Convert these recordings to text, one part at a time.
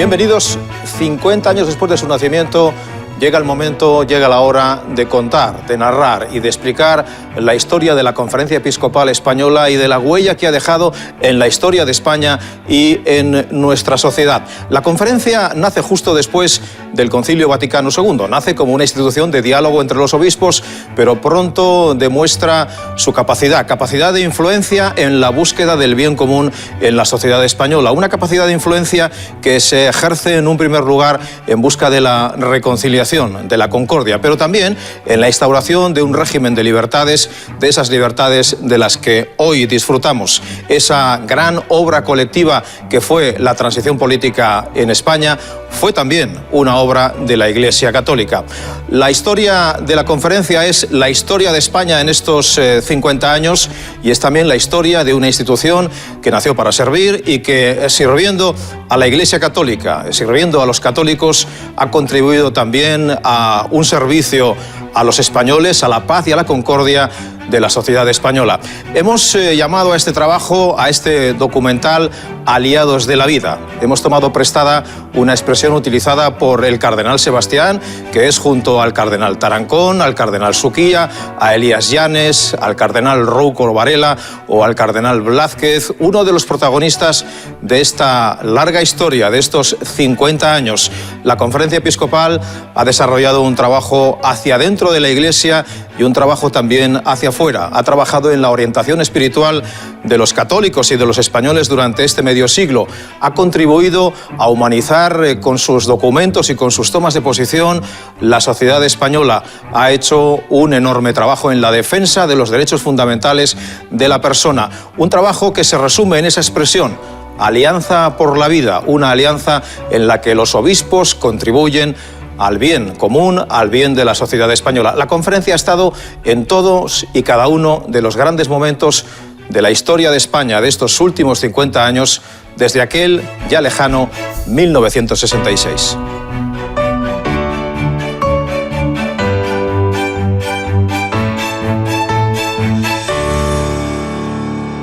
Bienvenidos. 50 años después de su nacimiento, llega el momento, llega la hora de contar, de narrar y de explicar la historia de la Conferencia Episcopal Española y de la huella que ha dejado en la historia de España y en nuestra sociedad. La conferencia nace justo después del Concilio Vaticano II. Nace como una institución de diálogo entre los obispos, pero pronto demuestra su capacidad de influencia en la búsqueda del bien común en la sociedad española. Una capacidad de influencia que se ejerce en un primer lugar en busca de la reconciliación, de la concordia, pero también en la instauración de un régimen de libertades, de esas libertades de las que hoy disfrutamos. Esa gran obra colectiva que fue la transición política en España fue también una obra de la Iglesia Católica. La historia de la conferencia es la historia de España en estos 50 años y es también la historia de una institución que nació para servir y que, sirviendo a la Iglesia Católica, sirviendo a los católicos, ha contribuido también a un servicio a los españoles, a la paz y a la concordia de la sociedad española. Hemos llamado a este trabajo, a este documental, Aliados de la Vida. Hemos tomado prestada una expresión utilizada por el cardenal Sebastián, que es junto al cardenal Tarancón, al cardenal Suquía, a Elías Llanes, al cardenal Rouco Varela o al cardenal Blázquez, uno de los protagonistas de esta larga historia, de estos 50 años. La Conferencia Episcopal ha desarrollado un trabajo hacia dentro de la Iglesia y un trabajo también hacia afuera. Ha trabajado en la orientación espiritual de los católicos y de los españoles durante este medio siglo. Ha contribuido a humanizar con sus documentos y con sus tomas de posición la sociedad española. Ha hecho un enorme trabajo en la defensa de los derechos fundamentales de la persona. Un trabajo que se resume en esa expresión: Alianza por la Vida, una alianza en la que los obispos contribuyen al bien común, al bien de la sociedad española. La conferencia ha estado en todos y cada uno de los grandes momentos de la historia de España de estos últimos 50 años, desde aquel ya lejano 1966.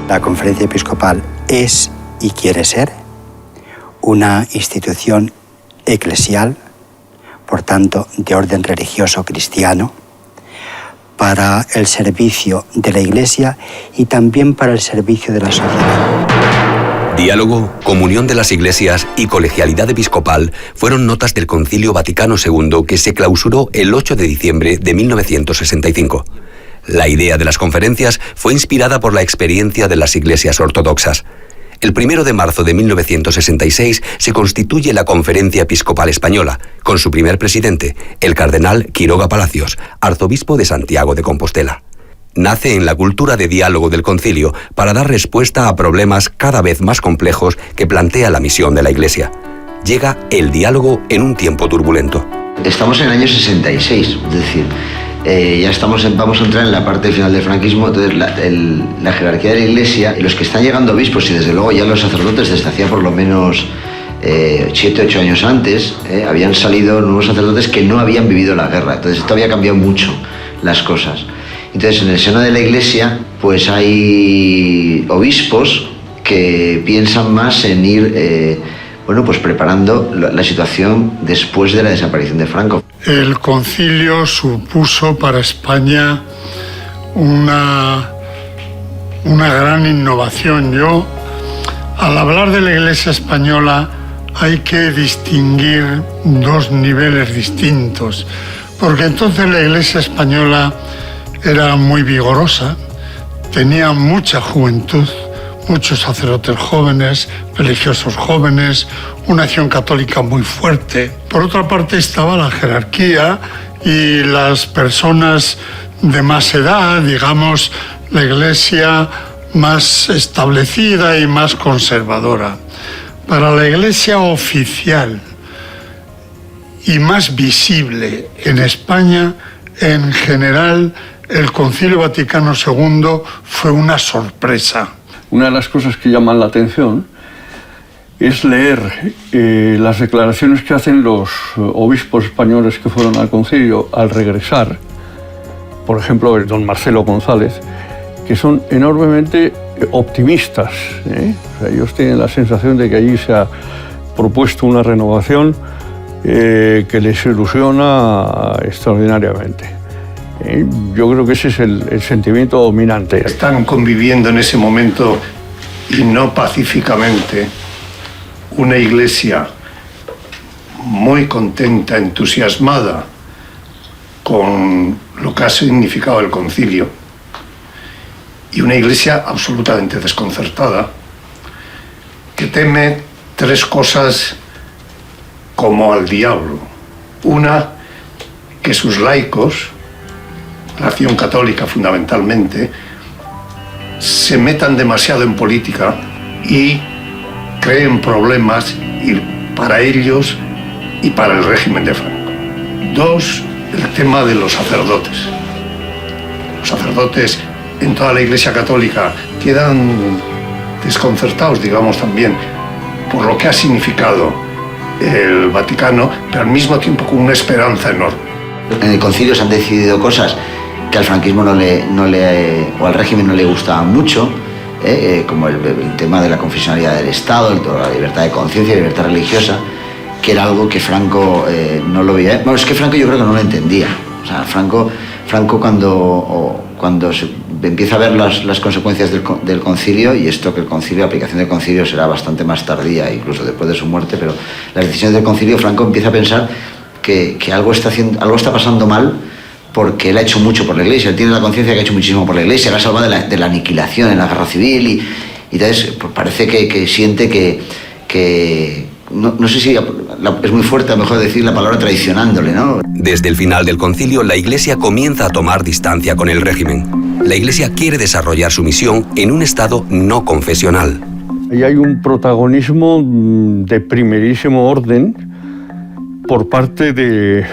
La Conferencia Episcopal es y quiere ser una institución eclesial, por tanto, de orden religioso cristiano, para el servicio de la Iglesia y también para el servicio de la sociedad. Diálogo, comunión de las iglesias y colegialidad episcopal fueron notas del Concilio Vaticano II que se clausuró el 8 de diciembre de 1965. La idea de las conferencias fue inspirada por la experiencia de las iglesias ortodoxas. El 1 de marzo de 1966 se constituye la Conferencia Episcopal Española, con su primer presidente, el cardenal Quiroga Palacios, arzobispo de Santiago de Compostela. Nace en la cultura de diálogo del concilio para dar respuesta a problemas cada vez más complejos que plantea la misión de la Iglesia. Llega el diálogo en un tiempo turbulento. Estamos en el año 66, es decir, ya vamos a entrar en la parte final del franquismo. Entonces la jerarquía de la Iglesia y los que están llegando obispos y desde luego ya los sacerdotes desde hacía por lo menos 7 u 8 años antes, habían salido nuevos sacerdotes que no habían vivido la guerra. Entonces esto había cambiado mucho las cosas. Entonces en el seno de la Iglesia pues hay obispos que piensan más en ir pues preparando la situación después de la desaparición de Franco. El concilio supuso para España una gran innovación. Al hablar de la Iglesia española, hay que distinguir dos niveles distintos, porque entonces la Iglesia española era muy vigorosa, tenía mucha juventud, muchos sacerdotes jóvenes, religiosos jóvenes, una acción católica muy fuerte. Por otra parte estaba la jerarquía y las personas de más edad, digamos, la Iglesia más establecida y más conservadora. Para la Iglesia oficial y más visible en España, en general, el Concilio Vaticano II fue una sorpresa. Una de las cosas que llaman la atención es leer las declaraciones que hacen los obispos españoles que fueron al concilio al regresar. Por ejemplo, el don Marcelo González, que son enormemente optimistas, ¿eh? O sea, ellos tienen la sensación de que allí se ha propuesto una renovación que les ilusiona extraordinariamente. Yo creo que ese es el sentimiento dominante. Están conviviendo en ese momento, y no pacíficamente, una iglesia muy contenta, entusiasmada con lo que ha significado el concilio, y una iglesia absolutamente desconcertada, que teme tres cosas como al diablo. Una, que sus laicos, la acción católica fundamentalmente, se metan demasiado en política y creen problemas para ellos y para el régimen de Franco. Dos, el tema de los sacerdotes. Los sacerdotes en toda la Iglesia Católica quedan desconcertados, digamos, también por lo que ha significado el Vaticano, pero al mismo tiempo con una esperanza enorme. En el concilio se han decidido cosas que al franquismo o al régimen no le gustaban mucho, como el tema de la confesionalidad del Estado, la libertad de conciencia, la libertad religiosa, que era algo que Franco no lo veía. Bueno, es que Franco yo creo que no lo entendía. O sea, Franco cuando se empieza a ver las consecuencias del concilio, y esto que la aplicación del concilio será bastante más tardía, incluso después de su muerte, pero las decisiones del concilio, Franco empieza a pensar que algo está pasando mal, porque él ha hecho mucho por la Iglesia, él tiene la conciencia que ha hecho muchísimo por la Iglesia, la ha salvado de la aniquilación en la guerra civil, y entonces pues parece que siente que no sé si es muy fuerte, a lo mejor decir la palabra traicionándole, ¿no? Desde el final del concilio, la Iglesia comienza a tomar distancia con el régimen. La Iglesia quiere desarrollar su misión en un Estado no confesional. Y hay un protagonismo de primerísimo orden por parte de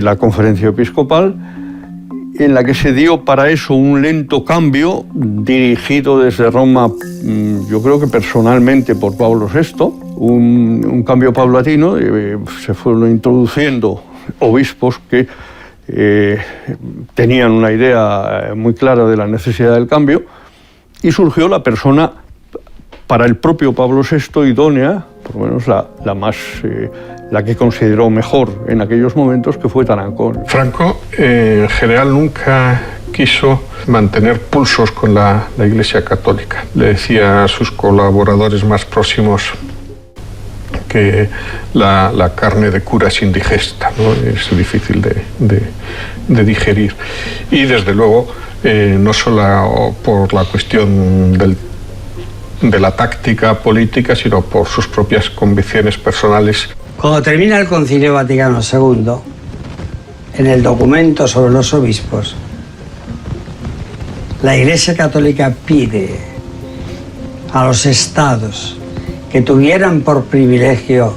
la Conferencia Episcopal, en la que se dio para eso un lento cambio dirigido desde Roma, yo creo que personalmente por Pablo VI, un cambio paulatino. Se fueron introduciendo obispos que tenían una idea muy clara de la necesidad del cambio, y surgió la persona para el propio Pablo VI idónea, por lo menos la que consideró mejor en aquellos momentos, que fue Tarancón. Franco en general nunca quiso mantener pulsos con la Iglesia Católica. Le decía a sus colaboradores más próximos que la carne de cura es indigesta, ¿no? Es difícil de digerir. Y desde luego, no solo por la cuestión de la táctica política, sino por sus propias convicciones personales. Cuando termina el Concilio Vaticano II, en el documento sobre los obispos, la Iglesia Católica pide a los estados que tuvieran por privilegio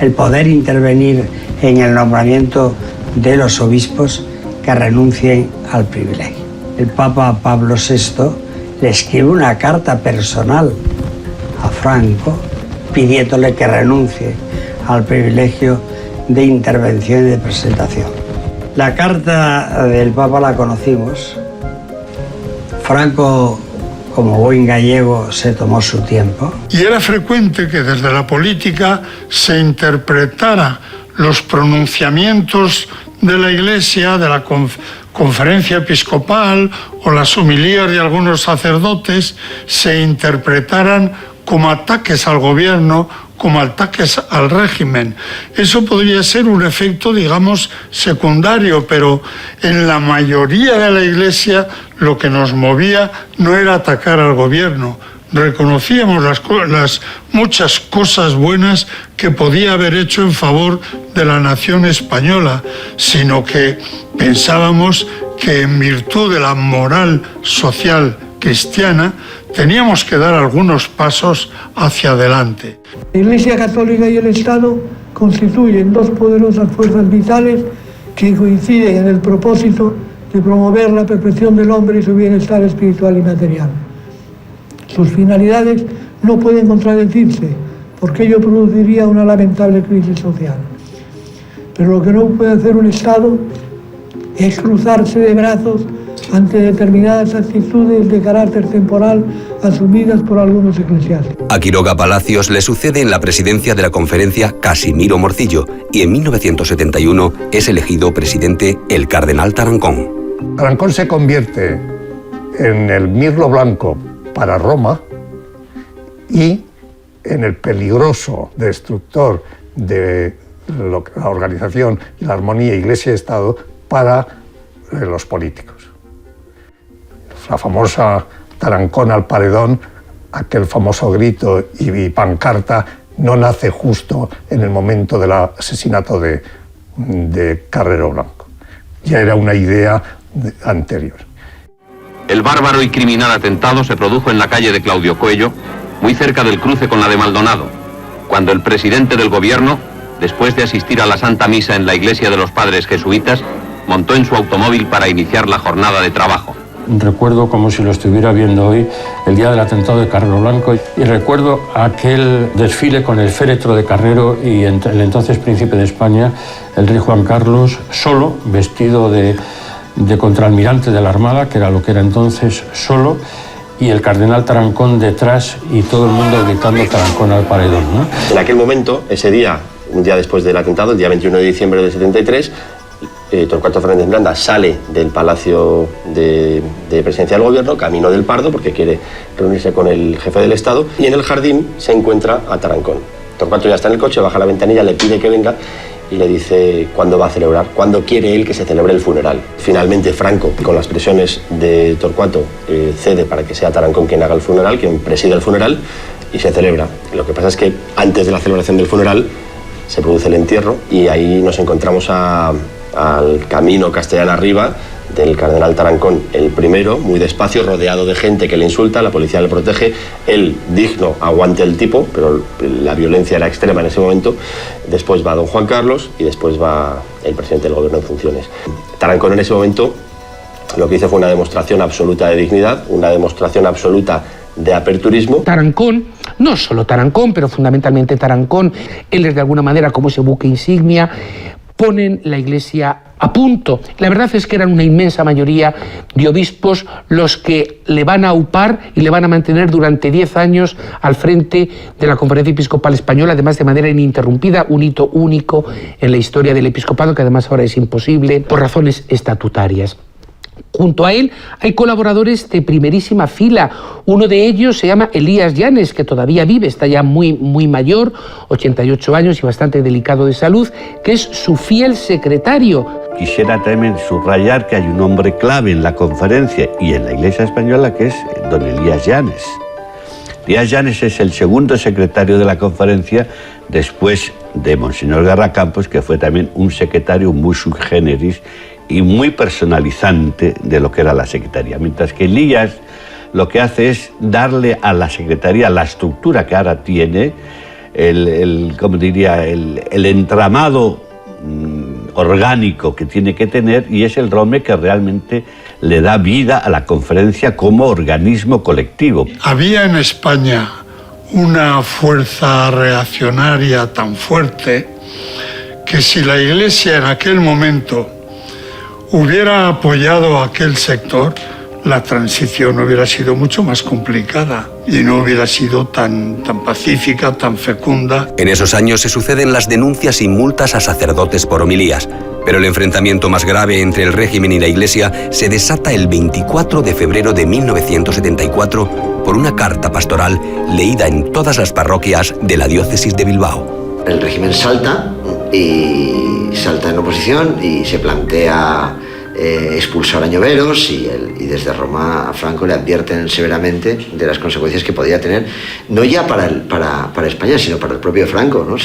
el poder intervenir en el nombramiento de los obispos, que renuncien al privilegio. El Papa Pablo VI le escribe una carta personal a Franco pidiéndole que renuncie al privilegio de intervención y de presentación. La carta del Papa la conocimos. Franco, como buen gallego, se tomó su tiempo. Y era frecuente que desde la política se interpretara los pronunciamientos de la Iglesia, de la conferencia episcopal o las homilías de algunos sacerdotes, se interpretaran como ataques al gobierno, como ataques al régimen. Eso podría ser un efecto, digamos, secundario, pero en la mayoría de la Iglesia lo que nos movía no era atacar al gobierno. Reconocíamos las muchas cosas buenas que podía haber hecho en favor de la nación española, sino que pensábamos que en virtud de la moral social cristiana teníamos que dar algunos pasos hacia adelante. La Iglesia Católica y el Estado constituyen dos poderosas fuerzas vitales que coinciden en el propósito de promover la perfección del hombre y su bienestar espiritual y material. Sus finalidades no pueden contradecirse, porque ello produciría una lamentable crisis social. Pero lo que no puede hacer un Estado es cruzarse de brazos ante determinadas actitudes de carácter temporal asumidas por algunos eclesiásticos. A Quiroga Palacios le sucede en la presidencia de la conferencia Casimiro Morcillo y en 1971 es elegido presidente el cardenal Tarancón. Tarancón se convierte en el mirlo blanco para Roma y en el peligroso destructor de la organización y la armonía Iglesia-Estado para los políticos. La famosa Tarancón al paredón, aquel famoso grito y pancarta, no nace justo en el momento del asesinato de Carrero Blanco. Ya era una idea anterior. El bárbaro y criminal atentado se produjo en la calle de Claudio Coello, muy cerca del cruce con la de Maldonado, cuando el presidente del gobierno, después de asistir a la Santa Misa en la iglesia de los Padres Jesuitas, montó en su automóvil para iniciar la jornada de trabajo. Recuerdo como si lo estuviera viendo hoy, el día del atentado de Carrero Blanco, y recuerdo aquel desfile con el féretro de Carrero y el entonces príncipe de España, el rey Juan Carlos, solo, vestido de contraalmirante de la Armada, que era lo que era entonces, solo, y el cardenal Tarancón detrás y todo el mundo gritando Tarancón al paredón, ¿no? En aquel momento, ese día, un día después del atentado, el día 21 de diciembre del 73, Torcuato Fernández Miranda sale del Palacio de Presidencia del Gobierno, camino del Pardo, porque quiere reunirse con el jefe del Estado, y en el jardín se encuentra a Tarancón. Torcuato ya está en el coche, baja la ventanilla, le pide que venga y le dice cuándo va a celebrar, cuándo quiere él que se celebre el funeral. Finalmente Franco, con las presiones de Torcuato, cede para que sea Tarancón quien haga el funeral, quien presida el funeral, y se celebra. Lo que pasa es que antes de la celebración del funeral se produce el entierro y ahí nos encontramos al camino castellano arriba del cardenal Tarancón, el primero, muy despacio, rodeado de gente que le insulta, la policía le protege, él, digno, aguante el tipo, pero la violencia era extrema en ese momento. Después va don Juan Carlos y después va el presidente del gobierno en funciones. Tarancón en ese momento lo que hizo fue una demostración absoluta de dignidad, una demostración absoluta de aperturismo. Tarancón, no solo Tarancón, pero fundamentalmente Tarancón, él es de alguna manera como ese buque insignia, ponen la Iglesia a punto. La verdad es que eran una inmensa mayoría de obispos los que le van a aupar y le van a mantener durante 10 años al frente de la Conferencia Episcopal Española, además de manera ininterrumpida, un hito único en la historia del episcopado, que además ahora es imposible por razones estatutarias. Junto a él hay colaboradores de primerísima fila. Uno de ellos se llama Elías Llanes, que todavía vive, está ya muy mayor, 88 años y bastante delicado de salud, que es su fiel secretario. Quisiera también subrayar que hay un hombre clave en la conferencia y en la Iglesia Española, que es don Elías Llanes. Elías Llanes es el segundo secretario de la conferencia después de Monseñor Garracampos, que fue también un secretario muy sui generis y muy personalizante de lo que era la secretaría. Mientras que Elías lo que hace es darle a la secretaría la estructura que ahora tiene, el entramado orgánico que tiene que tener, y es el hombre que realmente le da vida a la conferencia como organismo colectivo. Había en España una fuerza reaccionaria tan fuerte que si la Iglesia en aquel momento hubiera apoyado a aquel sector, la transición hubiera sido mucho más complicada y no hubiera sido tan pacífica, tan fecunda. En esos años se suceden las denuncias y multas a sacerdotes por homilías, pero el enfrentamiento más grave entre el régimen y la Iglesia se desata el 24 de febrero de 1974 por una carta pastoral leída en todas las parroquias de la diócesis de Bilbao. El régimen salta en oposición y se plantea expulsar a Lloveros y desde Roma a Franco le advierten severamente de las consecuencias que podía tener, no ya para España, sino para el propio Franco, ¿no?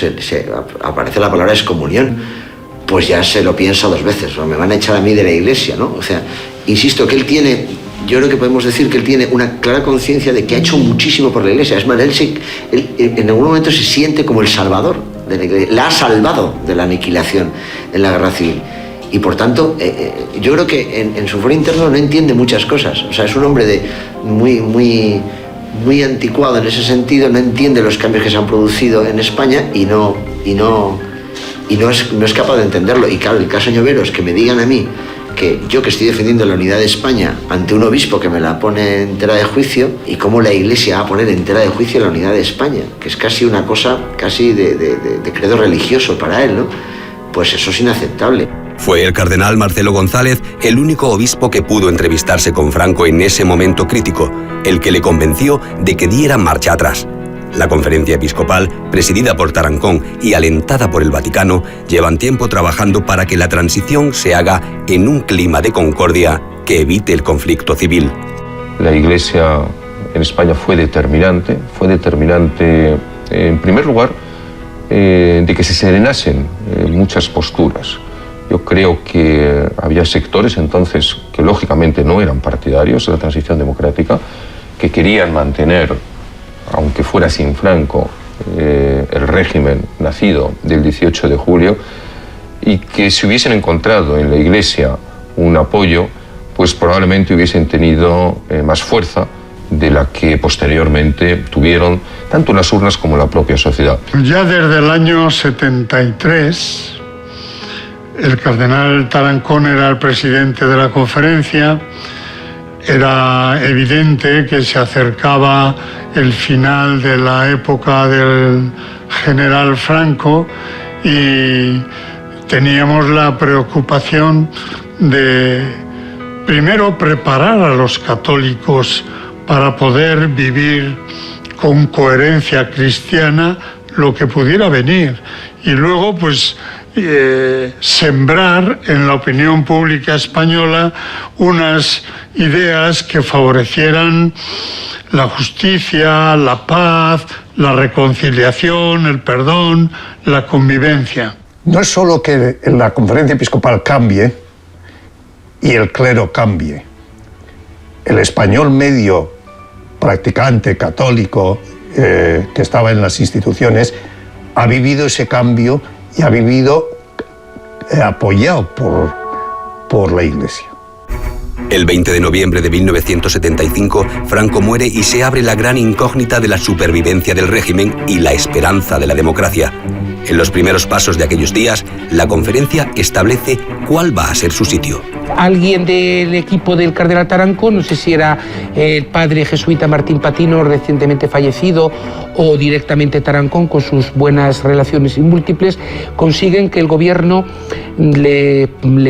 Aparece la palabra excomunión, pues ya se lo piensa dos veces, ¿no? Me van a echar a mí de la Iglesia, ¿no? O sea, insisto que él tiene, yo creo que podemos decir que él tiene una clara conciencia de que ha hecho muchísimo por la Iglesia. Es más, él en algún momento se siente como el salvador de la Iglesia, la ha salvado de la aniquilación en la guerra civil. Y por tanto, yo creo que en su foro interno no entiende muchas cosas. O sea, es un hombre muy anticuado en ese sentido, no entiende los cambios que se han producido en España y no es capaz de entenderlo. Y claro, el caso Lloveros, que me digan a mí que yo que estoy defendiendo la unidad de España ante un obispo que me la pone en tela de juicio, y cómo la Iglesia va a poner en tela de juicio la unidad de España, que es casi una cosa casi de credo religioso para él, ¿no? Pues eso es inaceptable. Fue el cardenal Marcelo González el único obispo que pudo entrevistarse con Franco en ese momento crítico, el que le convenció de que diera marcha atrás. La conferencia episcopal, presidida por Tarancón y alentada por el Vaticano, llevan tiempo trabajando para que la transición se haga en un clima de concordia que evite el conflicto civil. La Iglesia en España fue determinante en primer lugar de que se serenasen muchas posturas. Yo creo que había sectores entonces que lógicamente no eran partidarios de la transición democrática, que querían mantener, aunque fuera sin Franco, el régimen nacido del 18 de julio, y que si hubiesen encontrado en la Iglesia un apoyo, pues probablemente hubiesen tenido más fuerza de la que posteriormente tuvieron tanto las urnas como la propia sociedad. Ya desde el año 73, el cardenal Tarancón era el presidente de la conferencia. Era evidente que se acercaba el final de la época del general Franco y teníamos la preocupación de, primero, preparar a los católicos para poder vivir con coherencia cristiana lo que pudiera venir, y luego pues sembrar en la opinión pública española unas ideas que favorecieran la justicia, la paz, la reconciliación, el perdón, la convivencia. No es solo que la conferencia episcopal cambie y el clero cambie. El español medio, practicante, católico, que estaba en las instituciones, ha vivido ese cambio y ha vivido apoyado por la Iglesia. El 20 de noviembre de 1975, Franco muere y se abre la gran incógnita de la supervivencia del régimen y la esperanza de la democracia. En los primeros pasos de aquellos días, la conferencia establece cuál va a ser su sitio. Alguien del equipo del cardenal Tarancón, no sé si era el padre jesuita Martín Patino, recientemente fallecido, o directamente Tarancón, con sus buenas relaciones y múltiples, consiguen que el gobierno le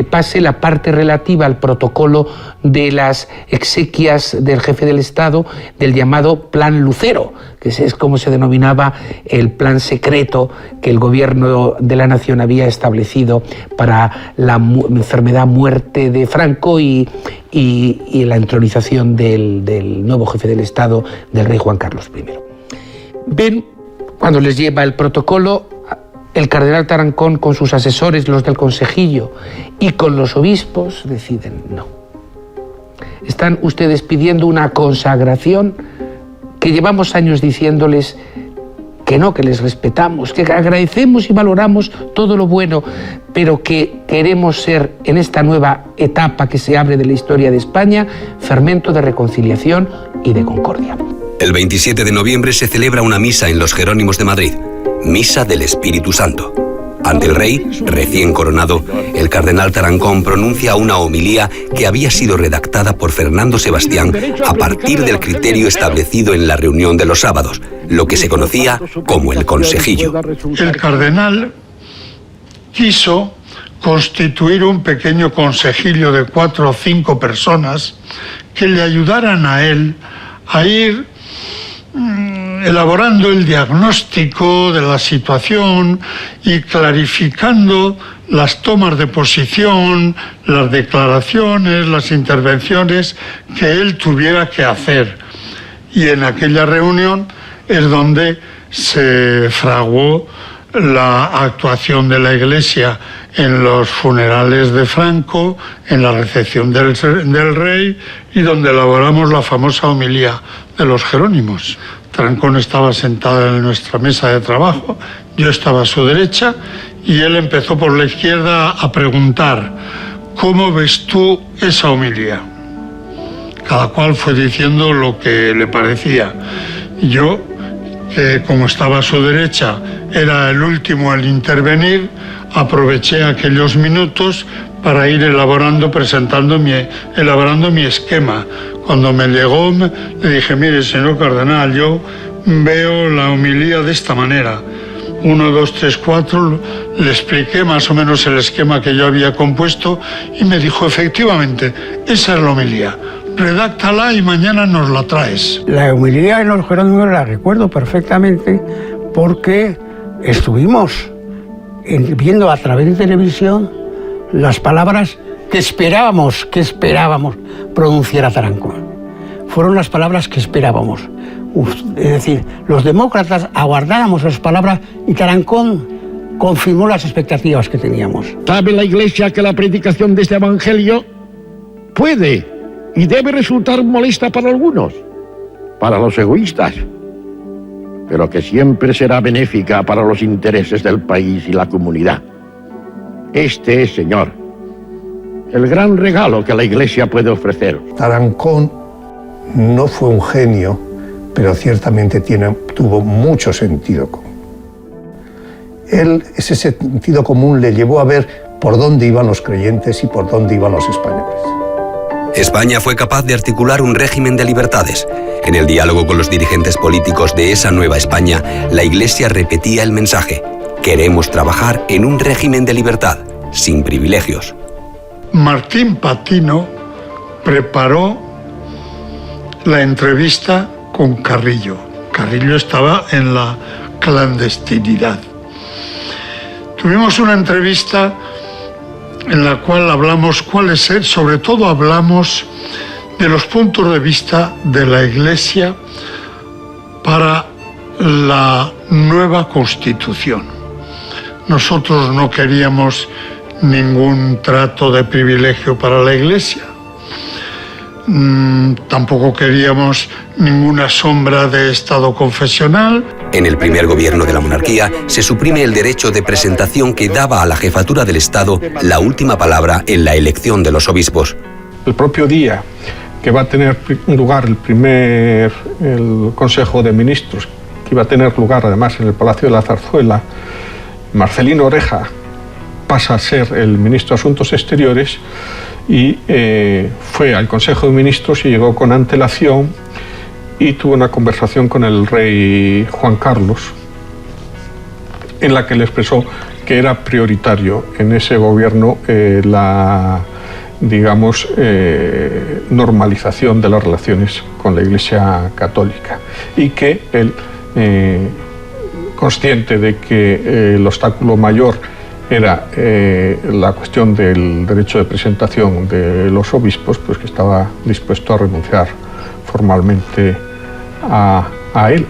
pase la parte relativa al protocolo de las exequias del jefe del Estado, del llamado Plan Lucero, que es como se denominaba el plan secreto que el gobierno de la nación había establecido para la enfermedad, muerte de Franco y la entronización del nuevo jefe del Estado, del rey Juan Carlos I. Ven, cuando les lleva el protocolo, el cardenal Tarancón con sus asesores, los del consejillo, y con los obispos deciden no. Están ustedes pidiendo una consagración que llevamos años diciéndoles que no, que les respetamos, que agradecemos y valoramos todo lo bueno, pero que queremos ser, en esta nueva etapa que se abre de la historia de España, fermento de reconciliación y de concordia. El 27 de noviembre se celebra una misa en los Jerónimos de Madrid, Misa del Espíritu Santo. Ante el rey, recién coronado, el cardenal Tarancón pronuncia una homilía que había sido redactada por Fernando Sebastián a partir del criterio establecido en la reunión de los sábados, lo que se conocía como el consejillo. El cardenal quiso constituir un pequeño consejillo de 4 o 5 personas que le ayudaran a él a ir elaborando el diagnóstico de la situación y clarificando las tomas de posición, las declaraciones, las intervenciones que él tuviera que hacer. Y en aquella reunión es donde se fraguó la actuación de la Iglesia en los funerales de Franco, en la recepción del rey, y donde elaboramos la famosa homilía de los Jerónimos. Tarancón estaba sentado en nuestra mesa de trabajo, yo estaba a su derecha, y él empezó por la izquierda a preguntar: ¿cómo ves tú esa homilía? Cada cual fue diciendo lo que le parecía. Yo, que como estaba a su derecha, era el último en intervenir, aproveché aquellos minutos para ir elaborando mi esquema. Cuando me llegó, le dije, mire, señor cardenal, yo veo la homilía de esta manera. 1, 2, 3, 4, le expliqué más o menos el esquema que yo había compuesto y me dijo, efectivamente, esa es la homilía. Redáctala y mañana nos la traes. La homilía en los Jerónimos la recuerdo perfectamente porque estuvimos viendo a través de televisión las palabras que esperábamos pronunciar a Tarancón. Fueron las palabras que esperábamos. Es decir, los demócratas aguardábamos las palabras y Tarancón confirmó las expectativas que teníamos. ¿Sabe la Iglesia que la predicación de este evangelio puede y debe resultar molesta para algunos, para los egoístas, pero que siempre será benéfica para los intereses del país y la comunidad? Este es, Señor, el gran regalo que la Iglesia puede ofrecer. Tarancón no fue un genio, pero ciertamente tuvo mucho sentido común. Ese sentido común le llevó a ver por dónde iban los creyentes y por dónde iban los españoles. España fue capaz de articular un régimen de libertades. En el diálogo con los dirigentes políticos de esa nueva España, la Iglesia repetía el mensaje: queremos trabajar en un régimen de libertad, sin privilegios. Martín Patino preparó la entrevista con Carrillo. Carrillo estaba en la clandestinidad. Tuvimos una entrevista en la cual hablamos sobre todo hablamos de los puntos de vista de la Iglesia para la nueva Constitución. Nosotros no queríamos ningún trato de privilegio para la Iglesia. Tampoco queríamos ninguna sombra de Estado confesional. En el primer gobierno de la monarquía se suprime el derecho de presentación que daba a la jefatura del Estado la última palabra en la elección de los obispos. El propio día que va a tener lugar el Consejo de Ministros, que iba a tener lugar además en el Palacio de la Zarzuela, Marcelino Oreja pasa a ser el ministro de Asuntos Exteriores y fue al Consejo de Ministros y llegó con antelación y tuvo una conversación con el rey Juan Carlos en la que le expresó que era prioritario en ese gobierno la, digamos, normalización de las relaciones con la Iglesia Católica y que él, consciente de que el obstáculo mayor era la cuestión del derecho de presentación de los obispos, pues que estaba dispuesto a renunciar formalmente a él.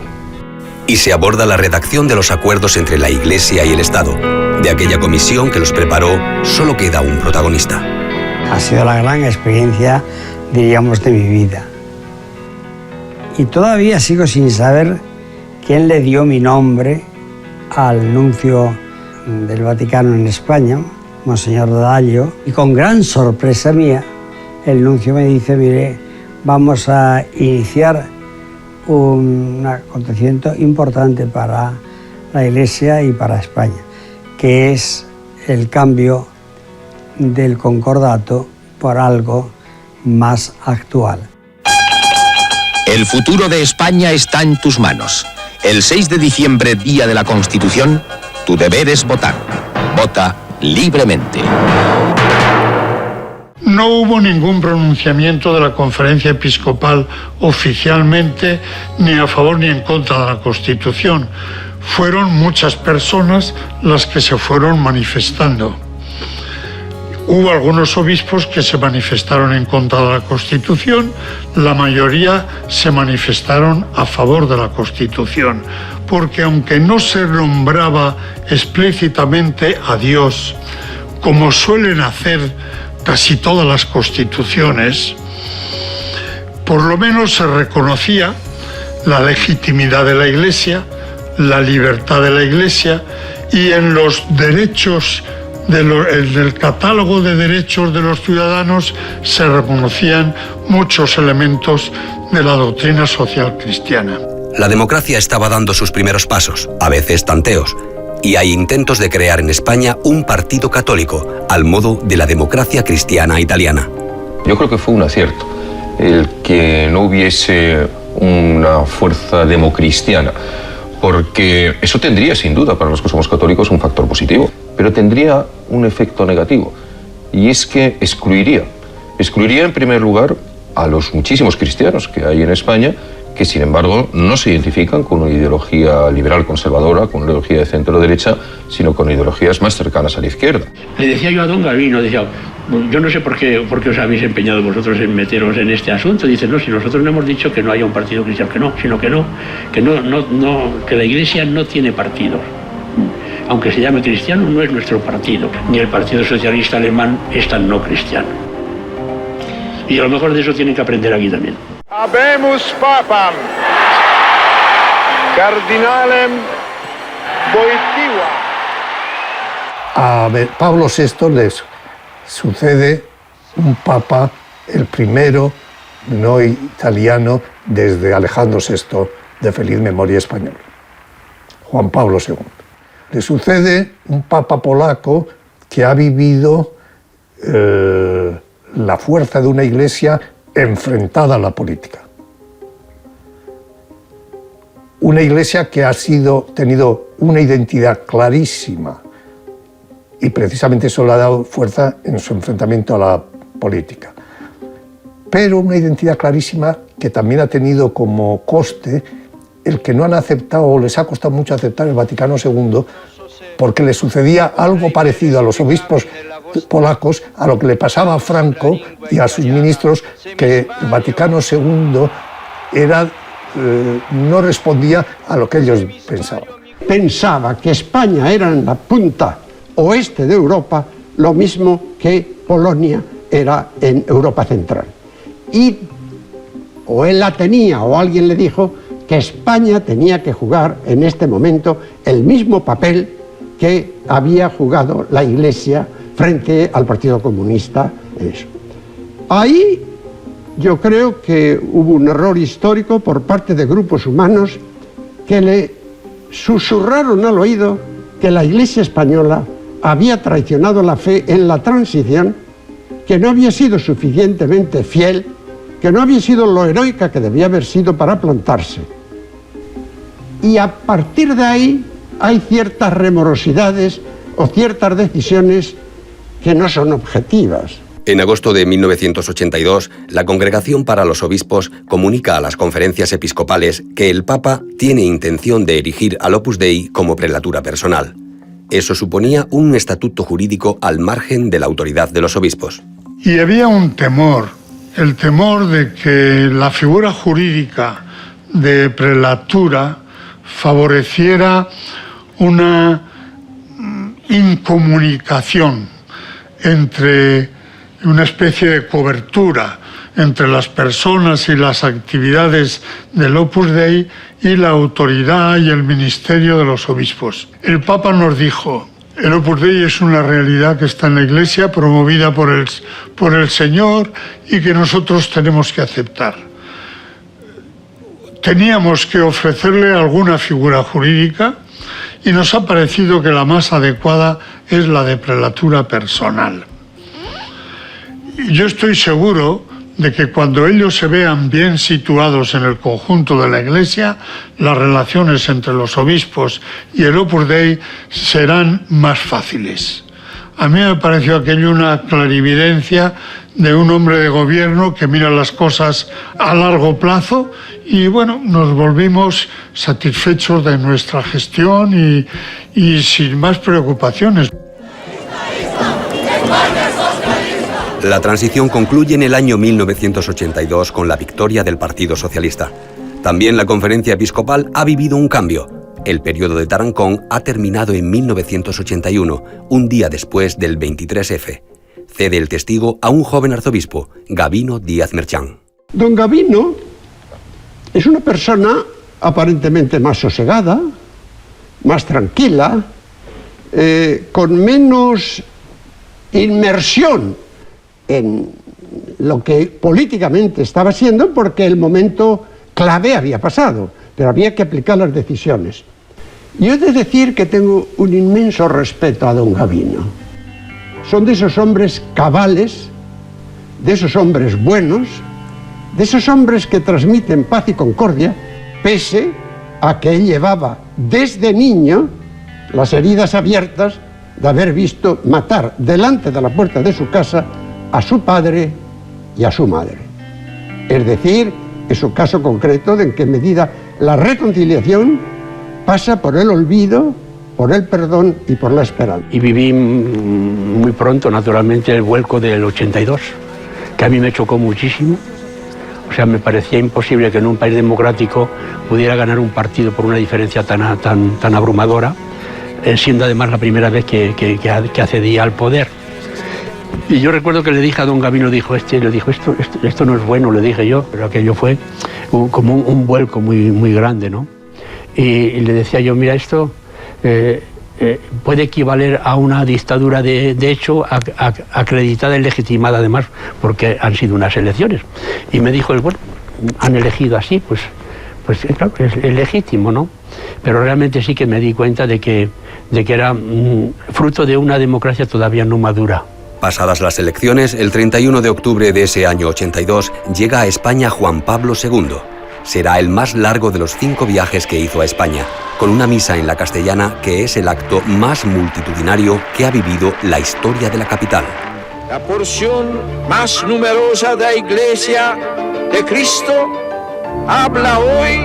Y se aborda la redacción de los acuerdos entre la Iglesia y el Estado. De aquella comisión que los preparó, solo queda un protagonista. Ha sido la gran experiencia, diríamos, de mi vida. Y todavía sigo sin saber quién le dio mi nombre al nuncio del Vaticano en España, Monseñor Dallo, y con gran sorpresa mía, el nuncio me dice, mire, vamos a iniciar un acontecimiento importante para la Iglesia y para España, que es el cambio del concordato por algo más actual. El futuro de España está en tus manos. El 6 de diciembre, día de la Constitución, tu deber es votar. Vota libremente. No hubo ningún pronunciamiento de la Conferencia Episcopal oficialmente ni a favor ni en contra de la Constitución. Fueron muchas personas las que se fueron manifestando. Hubo algunos obispos que se manifestaron en contra de la Constitución, la mayoría se manifestaron a favor de la Constitución, porque aunque no se nombraba explícitamente a Dios, como suelen hacer casi todas las constituciones, por lo menos se reconocía la legitimidad de la Iglesia, la libertad de la Iglesia, y en los derechos del catálogo de derechos de los ciudadanos se reconocían muchos elementos de la doctrina social cristiana. La democracia estaba dando sus primeros pasos, a veces tanteos. y hay intentos de crear en España un partido católico, al modo de la democracia cristiana italiana. Yo creo que fue un acierto el que no hubiese una fuerza democristiana, porque eso tendría, sin duda, para los que somos católicos, un factor positivo, pero tendría un efecto negativo, y es que excluiría en primer lugar a los muchísimos cristianos que hay en España, que sin embargo no se identifican con una ideología liberal conservadora, con una ideología de centro-derecha, sino con ideologías más cercanas a la izquierda. Le decía yo a don Gavino, decía, yo no sé por qué os habéis empeñado vosotros en meteros en este asunto. Dice, no, si nosotros no hemos dicho que no haya un partido cristiano, que no, sino que que la Iglesia no tiene partidos. Aunque se llame cristiano, no es nuestro partido, ni el Partido Socialista Alemán es tan no cristiano. Y a lo mejor de eso tienen que aprender aquí también. Habemus papam, cardinalem Wojtyła. A Pablo VI le sucede un papa, el primero no italiano desde Alejandro VI, de feliz memoria española, Juan Pablo II. Le sucede un papa polaco que ha vivido la fuerza de una iglesia enfrentada a la política. Una iglesia que ha tenido una identidad clarísima y precisamente eso le ha dado fuerza en su enfrentamiento a la política. Pero una identidad clarísima que también ha tenido como coste el que no han aceptado o les ha costado mucho aceptar el Vaticano II, porque le sucedía algo parecido a los obispos polacos, a lo que le pasaba a Franco y a sus ministros, que el Vaticano II no respondía a lo que ellos pensaban. Pensaba que España era en la punta oeste de Europa, lo mismo que Polonia era en Europa Central. Y o él la tenía o alguien le dijo que España tenía que jugar en este momento el mismo papel que había jugado la Iglesia frente al Partido Comunista. Eso. Ahí yo creo que hubo un error histórico por parte de grupos humanos que le susurraron al oído que la Iglesia española había traicionado la fe en la transición, que no había sido suficientemente fiel, que no había sido lo heroica que debía haber sido para plantarse. Y a partir de ahí hay ciertas remorosidades o ciertas decisiones que no son objetivas. En agosto de 1982, la Congregación para los Obispos comunica a las conferencias episcopales que el Papa tiene intención de erigir al Opus Dei como prelatura personal. Eso suponía un estatuto jurídico al margen de la autoridad de los obispos. Y había un temor, el temor de que la figura jurídica de prelatura favoreciera una incomunicación entre una especie de cobertura entre las personas y las actividades del Opus Dei y la autoridad y el ministerio de los obispos. El Papa nos dijo, el Opus Dei es una realidad que está en la Iglesia, promovida por el Señor y que nosotros tenemos que aceptar. Teníamos que ofrecerle alguna figura jurídica y nos ha parecido que la más adecuada es la de prelatura personal. Yo estoy seguro de que cuando ellos se vean bien situados en el conjunto de la Iglesia, las relaciones entre los obispos y el Opus Dei serán más fáciles. A mí me pareció aquello una clarividencia de un hombre de gobierno que mira las cosas a largo plazo y bueno, nos volvimos satisfechos de nuestra gestión y sin más preocupaciones. La transición concluye en el año 1982 con la victoria del Partido Socialista. También la Conferencia Episcopal ha vivido un cambio. El periodo de Tarancón ha terminado en 1981, un día después del 23F. Cede el testigo a un joven arzobispo, Gavino Díaz Merchán. Don Gavino es una persona aparentemente más sosegada, más tranquila, con menos inmersión en lo que políticamente estaba siendo, porque el momento clave había pasado, pero había que aplicar las decisiones. Yo he de decir que tengo un inmenso respeto a don Gabino. Son de esos hombres cabales, de esos hombres buenos, de esos hombres que transmiten paz y concordia, pese a que él llevaba desde niño las heridas abiertas de haber visto matar delante de la puerta de su casa a su padre y a su madre. Es decir, es un caso concreto de en qué medida la reconciliación pasa por el olvido, por el perdón y por la esperanza. Y viví muy pronto, naturalmente, el vuelco del 82, que a mí me chocó muchísimo. O sea, me parecía imposible que en un país democrático pudiera ganar un partido por una diferencia tan abrumadora, siendo además la primera vez que accedía al poder. Y yo recuerdo que le dije a don Gabino, esto no es bueno, le dije yo, pero aquello fue como un vuelco muy grande, ¿no? Y le decía yo, mira, esto puede equivaler a una dictadura de hecho acreditada y legitimada además, porque han sido unas elecciones. Y me dijo, bueno, han elegido así, pues claro, es legítimo, ¿no? Pero realmente sí que me di cuenta de que era fruto de una democracia todavía no madura. Pasadas las elecciones, el 31 de octubre de ese año 82, llega a España Juan Pablo II. Será el más largo de los 5 viajes que hizo a España, con una misa en la Castellana que es el acto más multitudinario que ha vivido la historia de la capital. La porción más numerosa de la Iglesia de Cristo habla hoy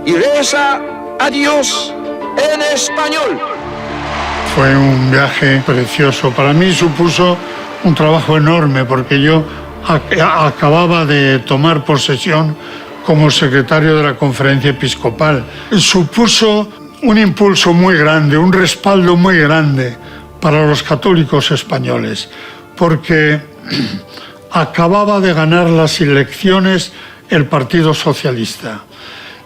y reza a Dios en español. Fue un viaje precioso. Para mí supuso un trabajo enorme porque yo acababa de tomar posesión como secretario de la Conferencia Episcopal. Supuso un impulso muy grande, un respaldo muy grande para los católicos españoles, porque acababa de ganar las elecciones el Partido Socialista.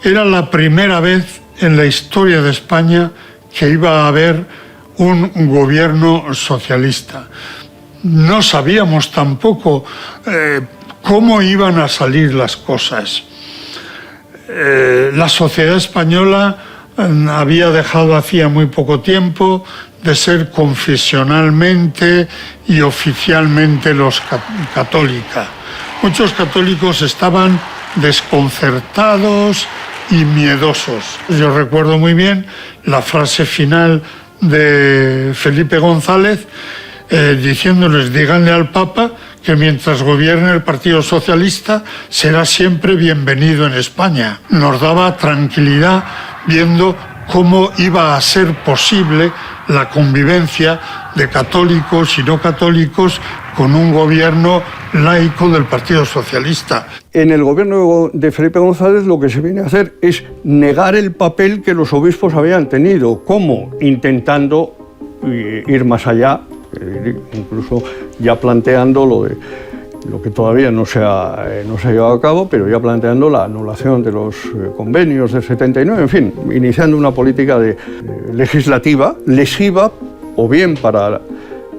Era la primera vez en la historia de España que iba a haber un gobierno socialista. No sabíamos tampoco cómo iban a salir las cosas. La sociedad española había dejado hacía muy poco tiempo de ser confesionalmente y oficialmente católica. Muchos católicos estaban desconcertados y miedosos. Yo recuerdo muy bien la frase final de Felipe González diciéndoles, díganle al Papa que mientras gobierne el Partido Socialista será siempre bienvenido en España. Nos daba tranquilidad viendo cómo iba a ser posible la convivencia de católicos y no católicos con un gobierno laico del Partido Socialista. En el gobierno de Felipe González lo que se viene a hacer es negar el papel que los obispos habían tenido. ¿Cómo? Intentando ir más allá, incluso ya planteando lo que todavía no se ha llevado a cabo, pero ya planteando la anulación de los convenios del 79, en fin, iniciando una política legislativa lesiva, o bien para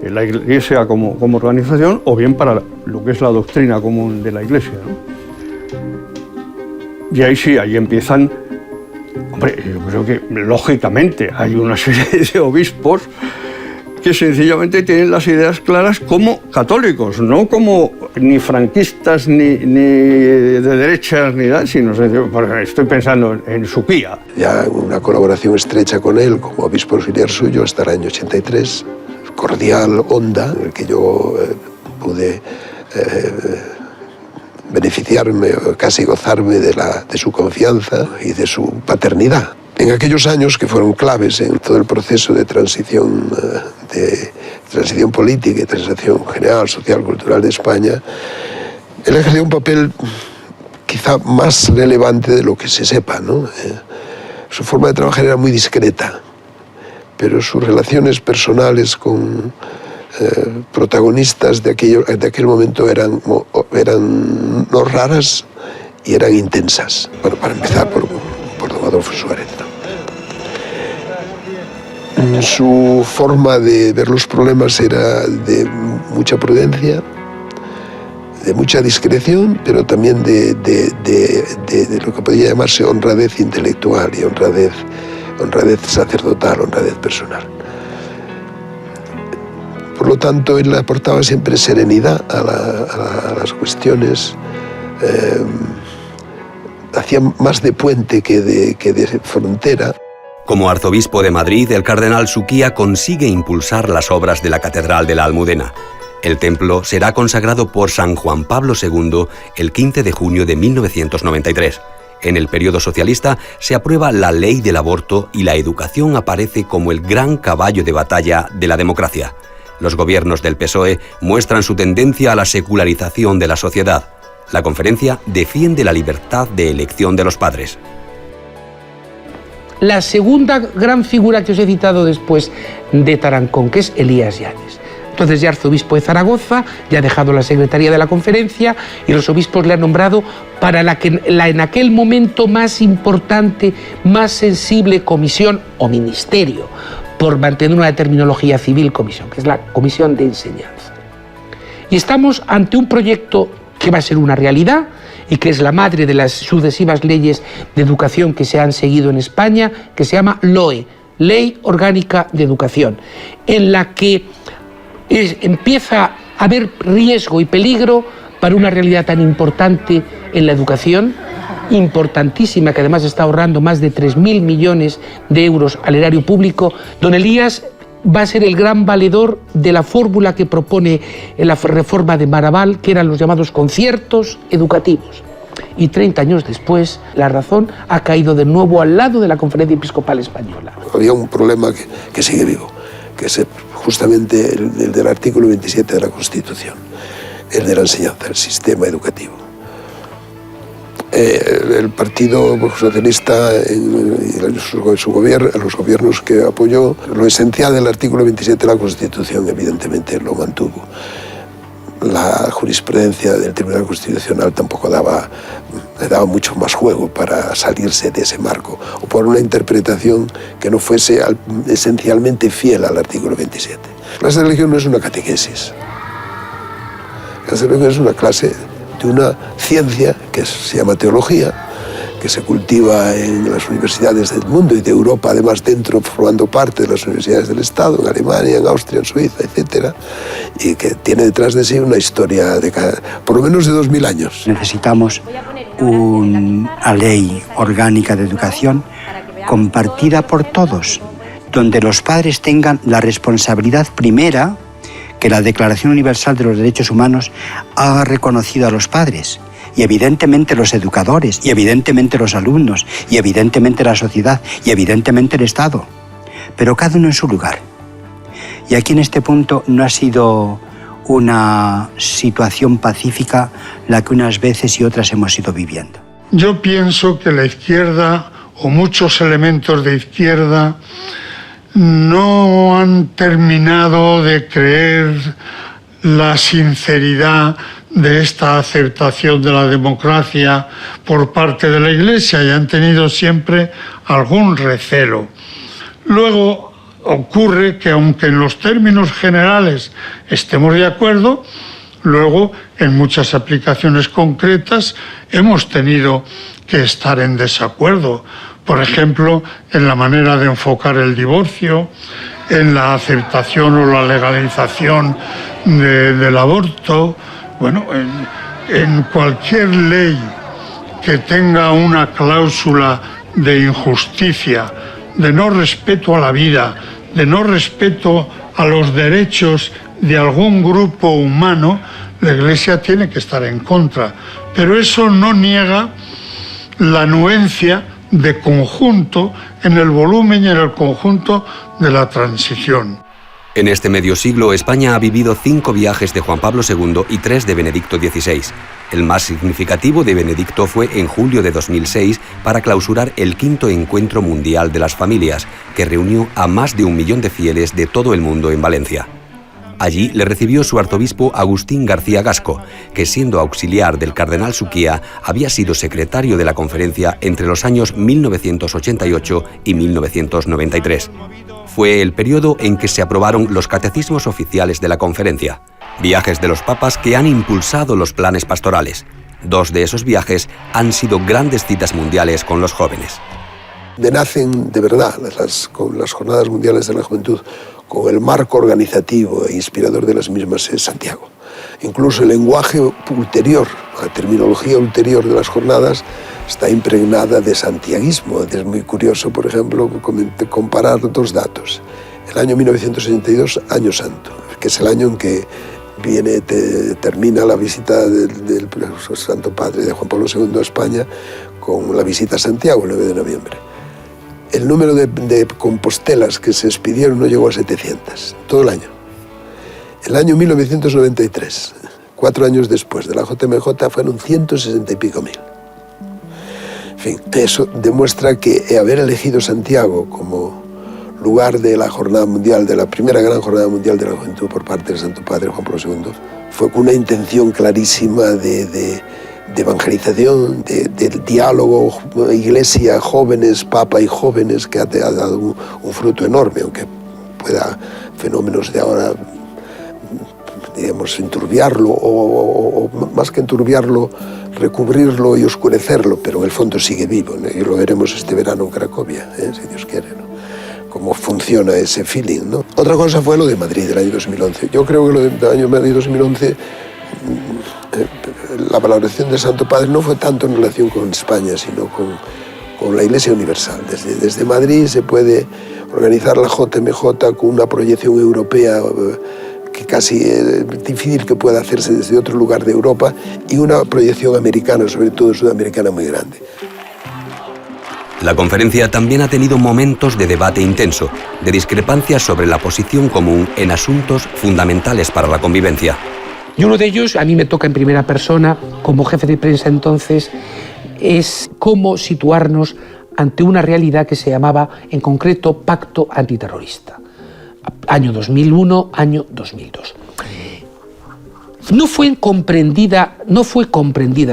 la Iglesia como organización, o bien para lo que es la doctrina común de la Iglesia, ¿no? Y ahí sí, ahí empiezan. Hombre, yo creo que lógicamente hay una serie de obispos que sencillamente tienen las ideas claras como católicos, no como ni franquistas, ni de derechas, ni nada, sino estoy pensando en Suquía. Ya una colaboración estrecha con él como obispo auxiliar suyo hasta el año 83, cordial, honda, en el que yo pude beneficiarme, casi gozarme de su confianza y de su paternidad. En aquellos años que fueron claves en todo el proceso de transición política y transición general, social, cultural de España, él ejerció un papel quizá más relevante de lo que se sepa, ¿no? Su forma de trabajar era muy discreta, pero sus relaciones personales con protagonistas de aquel momento eran no raras y eran intensas. Bueno, para empezar por don Adolfo Suárez, ¿no? Su forma de ver los problemas era de mucha prudencia, de mucha discreción, pero también de lo que podría llamarse honradez intelectual y honradez honradez sacerdotal, honradez personal. Por lo tanto, él aportaba siempre serenidad a las cuestiones, hacía más de puente que de frontera. Como arzobispo de Madrid, el cardenal Suquía consigue impulsar las obras de la Catedral de la Almudena. El templo será consagrado por San Juan Pablo II el 15 de junio de 1993. En el periodo socialista se aprueba la ley del aborto y la educación aparece como el gran caballo de batalla de la democracia. Los gobiernos del PSOE muestran su tendencia a la secularización de la sociedad. La conferencia defiende la libertad de elección de los padres. La segunda gran figura que os he citado después de Tarancón, que es Elías Llanes. Entonces ya arzobispo de Zaragoza, ya ha dejado la secretaría de la conferencia y los obispos le han nombrado para la en aquel momento más importante, más sensible comisión o ministerio, por mantener una terminología civil, comisión, que es la Comisión de Enseñanza. Y estamos ante un proyecto que va a ser una realidad y que es la madre de las sucesivas leyes de educación que se han seguido en España, que se llama LOE, Ley Orgánica de Educación, en la que empieza a haber riesgo y peligro para una realidad tan importante en la educación, importantísima, que además está ahorrando más de 3.000 millones de euros al erario público. Don Elías va a ser el gran valedor de la fórmula que propone en la reforma de Maraval, que eran los llamados conciertos educativos. Y 30 años después, la razón ha caído de nuevo al lado de la Conferencia Episcopal Española. Había un problema que sigue vivo, que es justamente el del artículo 27 de la Constitución, el de la enseñanza, el sistema educativo. El Partido Socialista y los gobiernos que apoyó, lo esencial del artículo 27 de la Constitución evidentemente lo mantuvo. La jurisprudencia del Tribunal Constitucional tampoco le daba mucho más juego para salirse de ese marco, o por una interpretación que no fuese esencialmente fiel al artículo 27. La clase de religión no es una catequesis. La clase de religión es una clase de una ciencia que se llama teología, que se cultiva en las universidades del mundo y de Europa, además dentro, formando parte de las universidades del Estado, en Alemania, en Austria, en Suiza, etc. Y que tiene detrás de sí una historia de por lo menos de 2000 años. Necesitamos una ley orgánica de educación compartida por todos, donde los padres tengan la responsabilidad primera que la Declaración Universal de los Derechos Humanos ha reconocido a los padres, y evidentemente los educadores, y evidentemente los alumnos, y evidentemente la sociedad, y evidentemente el Estado, pero cada uno en su lugar. Y aquí en este punto no ha sido una situación pacífica la que unas veces y otras hemos ido viviendo. Yo pienso que la izquierda, o muchos elementos de izquierda, no han terminado de creer la sinceridad de esta aceptación de la democracia por parte de la Iglesia y han tenido siempre algún recelo. Luego ocurre que aunque en los términos generales estemos de acuerdo, luego en muchas aplicaciones concretas hemos tenido que estar en desacuerdo. Por ejemplo, en la manera de enfocar el divorcio, en la aceptación o la legalización del aborto. Bueno, en cualquier ley que tenga una cláusula de injusticia, de no respeto a la vida, de no respeto a los derechos de algún grupo humano, la Iglesia tiene que estar en contra. Pero eso no niega la anuencia de conjunto en el volumen y en el conjunto de la transición. En este medio siglo, España ha vivido 5 viajes de Juan Pablo II y 3 de Benedicto XVI. El más significativo de Benedicto fue en julio de 2006 para clausurar el 5º Encuentro Mundial de las Familias, que reunió a más de 1 millón de fieles de todo el mundo en Valencia. Allí le recibió su arzobispo Agustín García Gasco, que siendo auxiliar del cardenal Suquía, había sido secretario de la conferencia entre los años 1988 y 1993. Fue el periodo en que se aprobaron los catecismos oficiales de la conferencia, viajes de los papas que han impulsado los planes pastorales. 2 de esos viajes han sido grandes citas mundiales con los jóvenes. Me nacen de verdad con las Jornadas Mundiales de la Juventud, con el marco organizativo e inspirador de las mismas es Santiago. Incluso el lenguaje ulterior, la terminología ulterior de las jornadas está impregnada de santiaguismo. Es muy curioso, por ejemplo, comparar dos datos. El año 1962, Año Santo, que es el año en que termina la visita del Santo Padre de Juan Pablo II a España con la visita a Santiago el 9 de noviembre. El número de compostelas que se expidieron no llegó a 700, todo el año. El año 1993, 4 años después de la JMJ, fueron 160 y pico mil. En fin, eso demuestra que haber elegido Santiago como lugar de la jornada mundial, de la primera gran jornada mundial de la juventud por parte del Santo Padre Juan Pablo II, fue con una intención clarísima de evangelización, de diálogo, iglesia, jóvenes, papa y jóvenes, que ha dado un fruto enorme, aunque pueda fenómenos de ahora, digamos, enturbiarlo, o más que enturbiarlo, recubrirlo y oscurecerlo, pero en el fondo sigue vivo, ¿no? Y lo veremos este verano en Cracovia, si Dios quiere, ¿no? Cómo funciona ese feeling, ¿no? Otra cosa fue lo de Madrid del año 2011. Yo creo que lo del año Madrid 2011, la valoración del Santo Padre no fue tanto en relación con España, sino con la Iglesia Universal. Desde Madrid se puede organizar la JMJ con una proyección europea que casi es difícil que pueda hacerse desde otro lugar de Europa, y una proyección americana, sobre todo sudamericana, muy grande. La conferencia también ha tenido momentos de debate intenso, de discrepancias sobre la posición común en asuntos fundamentales para la convivencia. Y uno de ellos, a mí me toca en primera persona, como jefe de prensa entonces, es cómo situarnos ante una realidad que se llamaba, en concreto, Pacto Antiterrorista. Año 2001, año 2002. No fue comprendida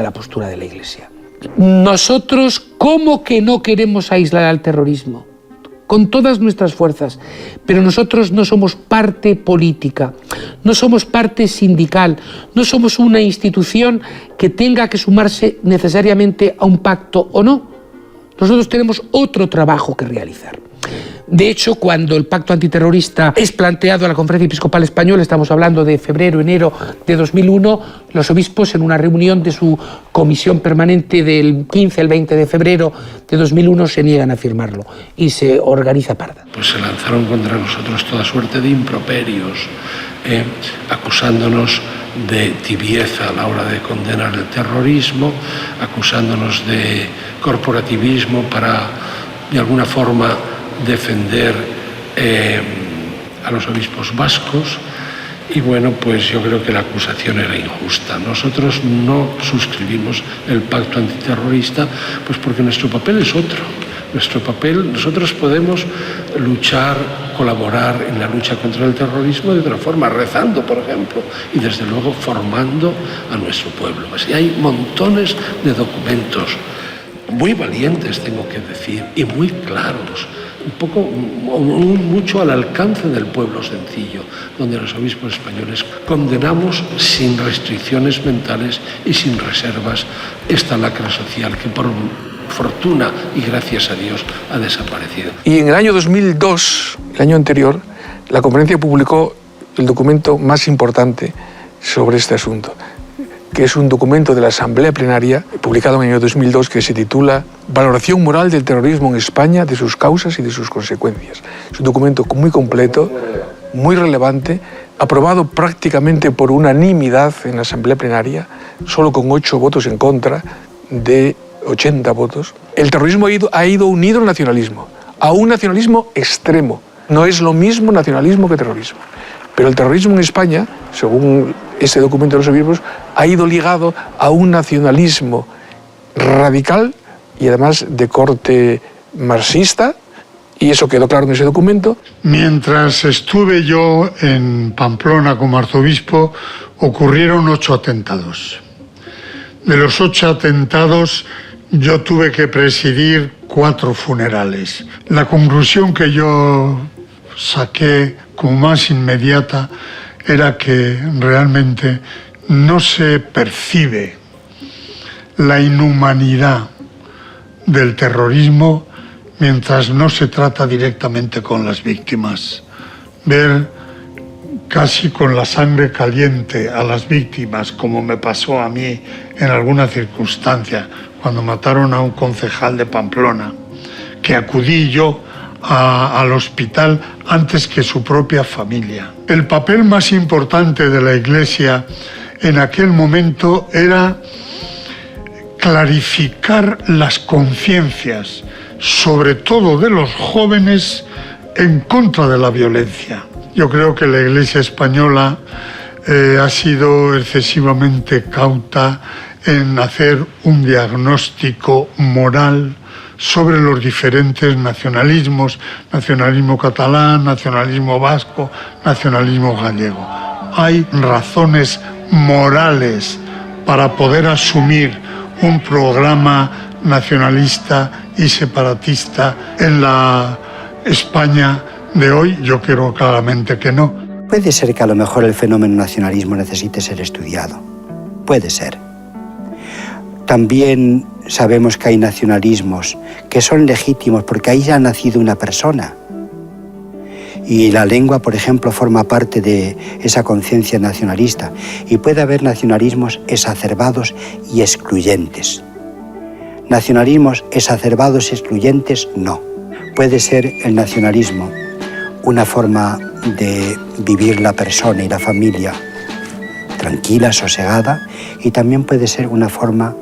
la postura de la Iglesia. Nosotros, ¿cómo que no queremos aislar al terrorismo? Con todas nuestras fuerzas, pero nosotros no somos parte política, no somos parte sindical, no somos una institución que tenga que sumarse necesariamente a un pacto o no. Nosotros tenemos otro trabajo que realizar. De hecho, cuando el pacto antiterrorista es planteado a la Conferencia Episcopal Española, estamos hablando de febrero, enero de 2001, los obispos en una reunión de su comisión permanente del 15 al 20 de febrero de 2001 se niegan a firmarlo y se organiza Parda. Pues se lanzaron contra nosotros toda suerte de improperios, acusándonos de tibieza a la hora de condenar el terrorismo, acusándonos de corporativismo para, de alguna forma, defender a los obispos vascos. Y bueno, pues yo creo que la acusación era injusta. Nosotros no suscribimos el pacto antiterrorista, pues porque nuestro papel es otro. Nuestro papel, nosotros podemos luchar, colaborar en la lucha contra el terrorismo de otra forma, rezando, por ejemplo, y desde luego formando a nuestro pueblo. Así hay montones de documentos muy valientes, tengo que decir, y muy claros, mucho al alcance del pueblo sencillo, donde los obispos españoles condenamos sin restricciones mentales y sin reservas esta lacra social que por fortuna y gracias a Dios ha desaparecido. Y en el año 2002, el año anterior, la conferencia publicó el documento más importante sobre este asunto, que es un documento de la Asamblea Plenaria, publicado en el año 2002, que se titula Valoración moral del terrorismo en España, de sus causas y de sus consecuencias. Es un documento muy completo, muy relevante, aprobado prácticamente por unanimidad en la Asamblea Plenaria, solo con 8 votos en contra de 80 votos. El terrorismo ha ido unido al nacionalismo, a un nacionalismo extremo. No es lo mismo nacionalismo que terrorismo. Pero el terrorismo en España, según este documento de los obispos, ha ido ligado a un nacionalismo radical y además de corte marxista, y eso quedó claro en ese documento. Mientras estuve yo en Pamplona como arzobispo, ocurrieron 8 atentados. De los 8 atentados, yo tuve que presidir 4 funerales. La conclusión que yo saqué como más inmediata era que realmente no se percibe la inhumanidad del terrorismo mientras no se trata directamente con las víctimas. Ver casi con la sangre caliente a las víctimas, como me pasó a mí en alguna circunstancia, cuando mataron a un concejal de Pamplona, que acudí yo al hospital antes que su propia familia. El papel más importante de la Iglesia en aquel momento era clarificar las conciencias, sobre todo de los jóvenes, en contra de la violencia. Yo creo que la Iglesia española ha sido excesivamente cauta en hacer un diagnóstico moral sobre los diferentes nacionalismos, nacionalismo catalán, nacionalismo vasco, nacionalismo gallego. Hay razones morales para poder asumir un programa nacionalista y separatista en la España de hoy. Yo creo claramente que no. Puede ser que a lo mejor el fenómeno nacionalismo necesite ser estudiado. Puede ser. También sabemos que hay nacionalismos que son legítimos porque ahí ya ha nacido una persona. Y la lengua, por ejemplo, forma parte de esa conciencia nacionalista. Y puede haber nacionalismos exacerbados y excluyentes. Nacionalismos exacerbados y excluyentes, no. Puede ser el nacionalismo una forma de vivir la persona y la familia tranquila, sosegada, y también puede ser una forma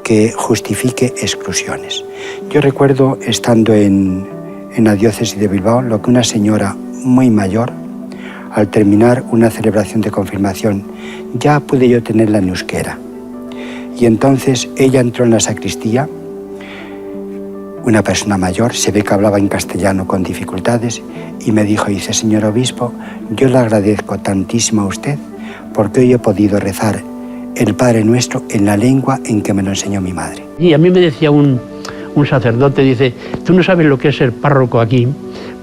que justifique exclusiones. Yo recuerdo, estando en la diócesis de Bilbao, lo que una señora muy mayor, al terminar una celebración de confirmación, ya pude yo tenerla en euskera. Y entonces ella entró en la sacristía, una persona mayor, se ve que hablaba en castellano con dificultades, y me dijo, dice, señor obispo, yo le agradezco tantísimo a usted porque hoy he podido rezar el Padre Nuestro en la lengua en que me lo enseñó mi madre. Y a mí me decía un sacerdote, dice, tú no sabes lo que es ser párroco aquí,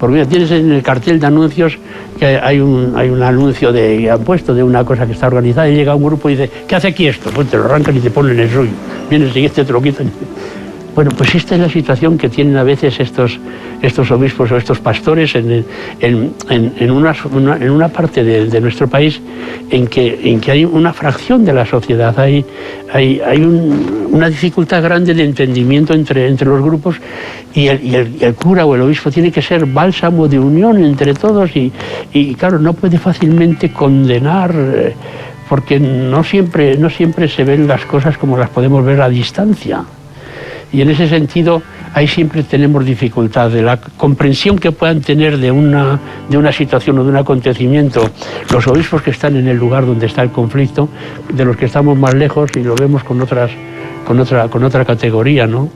porque mira, tienes en el cartel de anuncios que hay un anuncio que han puesto de una cosa que está organizada, y llega un grupo y dice, ¿qué hace aquí esto? Pues te lo arrancan y te ponen el suyo. Viene el siguiente, te lo quitan. Bueno, pues esta es la situación que tienen a veces estos obispos o estos pastores en una parte de nuestro país en que hay una fracción de la sociedad, hay una dificultad grande de entendimiento entre los grupos, y el cura o el obispo tiene que ser bálsamo de unión entre todos y claro, no puede fácilmente condenar, porque no siempre se ven las cosas como las podemos ver a distancia. Y en ese sentido, ahí siempre tenemos dificultad de la comprensión que puedan tener de una situación o de un acontecimiento los obispos que están en el lugar donde está el conflicto, de los que estamos más lejos y lo vemos con otra categoría, ¿no?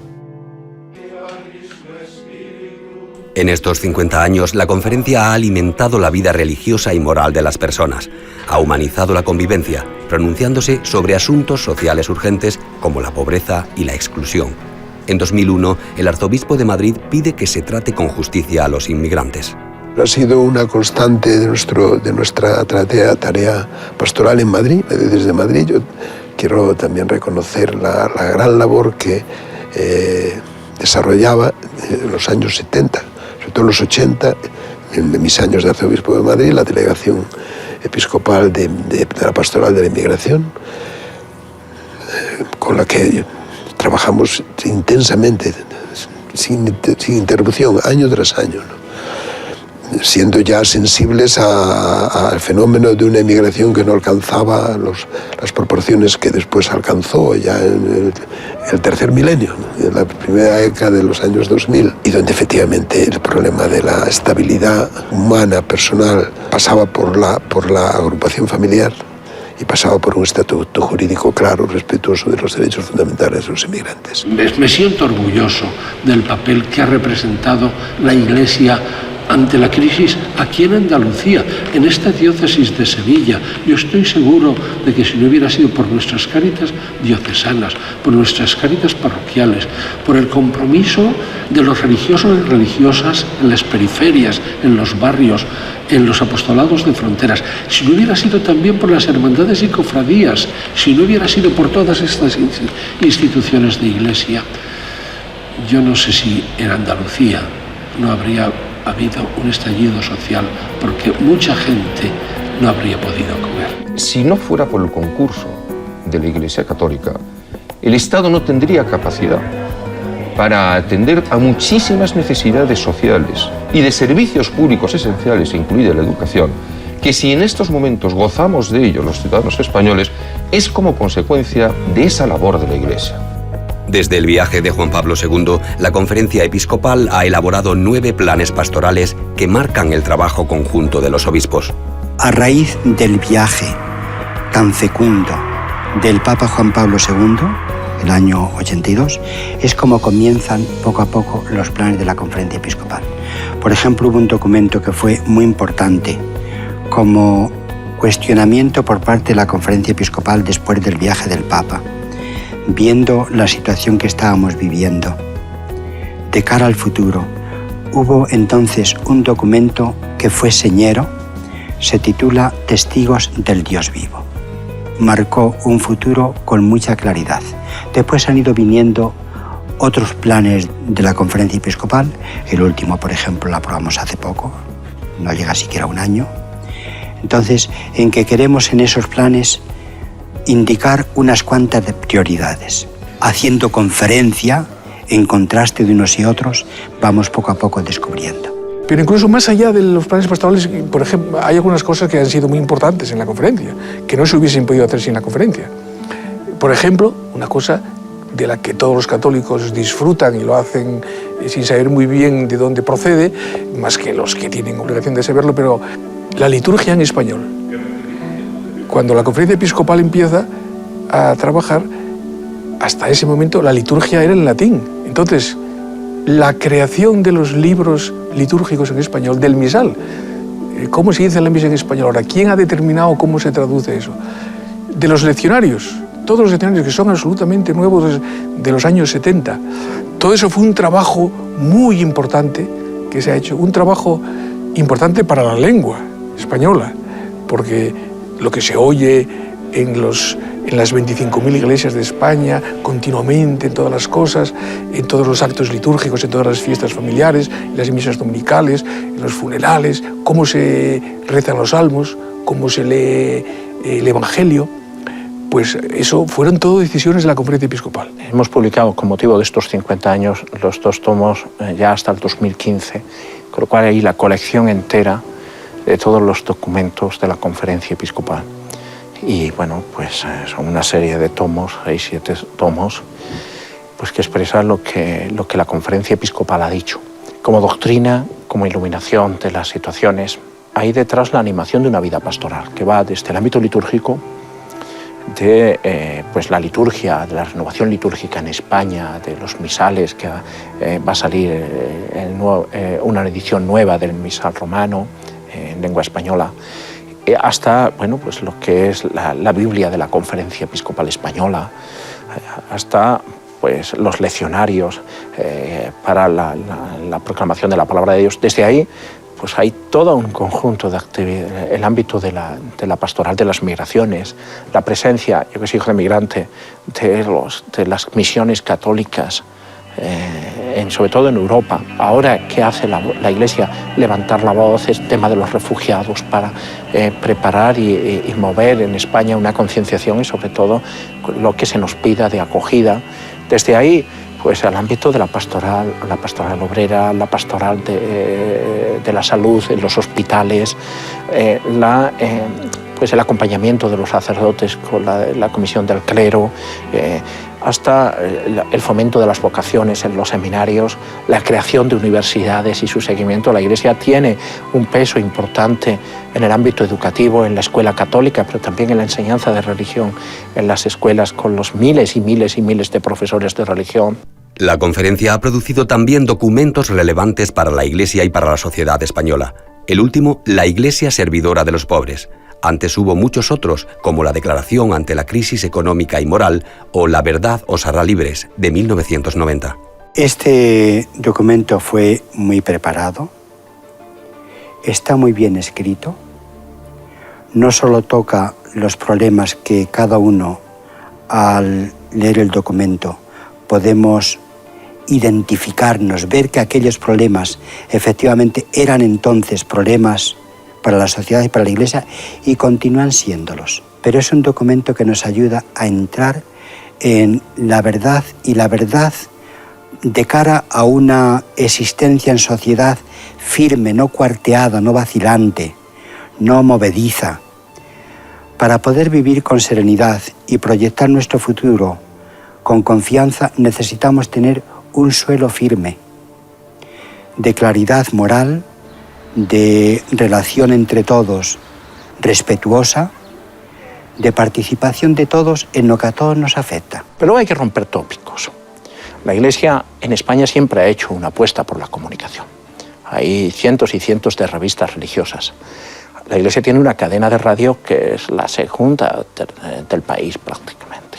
En estos 50 años, la conferencia ha alimentado la vida religiosa y moral de las personas, ha humanizado la convivencia, pronunciándose sobre asuntos sociales urgentes como la pobreza y la exclusión. En 2001, el arzobispo de Madrid pide que se trate con justicia a los inmigrantes. Ha sido una constante de nuestra tarea pastoral en Madrid, desde Madrid. Yo quiero también reconocer la gran labor que desarrollaba en los años 70, sobre todo en los 80, en mis años de arzobispo de Madrid, la delegación episcopal de la pastoral de la inmigración, con la que trabajamos intensamente, sin interrupción, año tras año, ¿no? Siendo ya sensibles al fenómeno de una inmigración que no alcanzaba las proporciones que después alcanzó ya en el tercer milenio, ¿no? En la primera década de los años 2000, y donde efectivamente el problema de la estabilidad humana, personal, pasaba por la agrupación familiar y pasaba por un estatuto jurídico claro, respetuoso de los derechos fundamentales de los inmigrantes. Me siento orgulloso del papel que ha representado la Iglesia ante la crisis aquí en Andalucía, en esta diócesis de Sevilla. Yo estoy seguro de que si no hubiera sido por nuestras cáritas diocesanas, por nuestras cáritas parroquiales, por el compromiso de los religiosos y religiosas en las periferias, en los barrios, en los apostolados de fronteras, si no hubiera sido también por las hermandades y cofradías, si no hubiera sido por todas estas instituciones de Iglesia, yo no sé si en Andalucía no habría habido un estallido social porque mucha gente no habría podido comer. Si no fuera por el concurso de la Iglesia Católica, el Estado no tendría capacidad para atender a muchísimas necesidades sociales y de servicios públicos esenciales, incluida la educación, que si en estos momentos gozamos de ello los ciudadanos españoles, es como consecuencia de esa labor de la Iglesia. Desde el viaje de Juan Pablo II, la Conferencia Episcopal ha elaborado 9 planes pastorales que marcan el trabajo conjunto de los obispos. A raíz del viaje tan fecundo del Papa Juan Pablo II, el año 82, es como comienzan poco a poco los planes de la Conferencia Episcopal. Por ejemplo, hubo un documento que fue muy importante como cuestionamiento por parte de la Conferencia Episcopal después del viaje del Papa, viendo la situación que estábamos viviendo. De cara al futuro, hubo entonces un documento que fue señero, se titula Testigos del Dios Vivo. Marcó un futuro con mucha claridad. Después han ido viniendo otros planes de la Conferencia Episcopal. El último, por ejemplo, lo aprobamos hace poco, no llega siquiera a un año. Entonces, en que queremos en esos planes indicar unas cuantas de prioridades. Haciendo conferencia, en contraste de unos y otros, vamos poco a poco descubriendo. Pero incluso más allá de los planes pastorales, por ejemplo, hay algunas cosas que han sido muy importantes en la conferencia, que no se hubiesen podido hacer sin la conferencia. Por ejemplo, una cosa de la que todos los católicos disfrutan y lo hacen sin saber muy bien de dónde procede, más que los que tienen obligación de saberlo, pero la liturgia en español. Cuando la Conferencia Episcopal empieza a trabajar, hasta ese momento la liturgia era en latín. Entonces, la creación de los libros litúrgicos en español, del misal, cómo se dice la misa en español ahora, quién ha determinado cómo se traduce eso, de los leccionarios, todos los leccionarios que son absolutamente nuevos de los años 70, todo eso fue un trabajo muy importante que se ha hecho, un trabajo importante para la lengua española, porque lo que se oye en las 25.000 iglesias de España, continuamente, en todas las cosas, en todos los actos litúrgicos, en todas las fiestas familiares, en las misas dominicales, en los funerales, cómo se rezan los salmos, cómo se lee el Evangelio, pues eso fueron todo decisiones de la Conferencia Episcopal. Hemos publicado, con motivo de estos 50 años, los 2 tomos ya hasta el 2015, con lo cual hay la colección entera de todos los documentos de la Conferencia Episcopal. Y bueno, pues son una serie de tomos, 6-7 tomos, pues que expresan lo que la Conferencia Episcopal ha dicho. Como doctrina, como iluminación de las situaciones, hay detrás la animación de una vida pastoral, que va desde el ámbito litúrgico, de pues la liturgia, de la renovación litúrgica en España, de los misales, que va a salir una edición nueva del misal romano en lengua española, hasta bueno, pues lo que es la Biblia de la Conferencia Episcopal Española, hasta pues los leccionarios para la proclamación de la palabra de Dios. Desde ahí pues hay todo un conjunto de actividades, el ámbito de la pastoral de las migraciones, la presencia, yo que soy hijo de migrante, de las misiones católicas, sobre todo en Europa. Ahora, ¿qué hace la Iglesia? Levantar la voz, el tema de los refugiados, para preparar y mover en España una concienciación y sobre todo lo que se nos pida de acogida. Desde ahí, pues al ámbito de la pastoral obrera, la pastoral de la salud en los hospitales, pues el acompañamiento de los sacerdotes con la comisión del clero, hasta el fomento de las vocaciones en los seminarios, la creación de universidades y su seguimiento. La Iglesia tiene un peso importante en el ámbito educativo, en la escuela católica, pero también en la enseñanza de religión, en las escuelas con los miles y miles y miles de profesores de religión. La conferencia ha producido también documentos relevantes para la Iglesia y para la sociedad española. El último, la Iglesia servidora de los pobres. Antes hubo muchos otros, como la Declaración ante la crisis económica y moral o La verdad os hará libres, de 1990. Este documento fue muy preparado, está muy bien escrito, no solo toca los problemas que cada uno, al leer el documento, podemos identificarnos, ver que aquellos problemas efectivamente eran entonces problemas para la sociedad y para la Iglesia y continúan siéndolos. Pero es un documento que nos ayuda a entrar en la verdad y la verdad de cara a una existencia en sociedad firme, no cuarteada, no vacilante, no movediza. Para poder vivir con serenidad y proyectar nuestro futuro con confianza necesitamos tener un suelo firme, de claridad moral, de relación entre todos respetuosa, de participación de todos en lo que a todos nos afecta. Pero luego hay que romper tópicos. La Iglesia en España siempre ha hecho una apuesta por la comunicación. Hay cientos y cientos de revistas religiosas. La Iglesia tiene una cadena de radio que es la segunda del país prácticamente.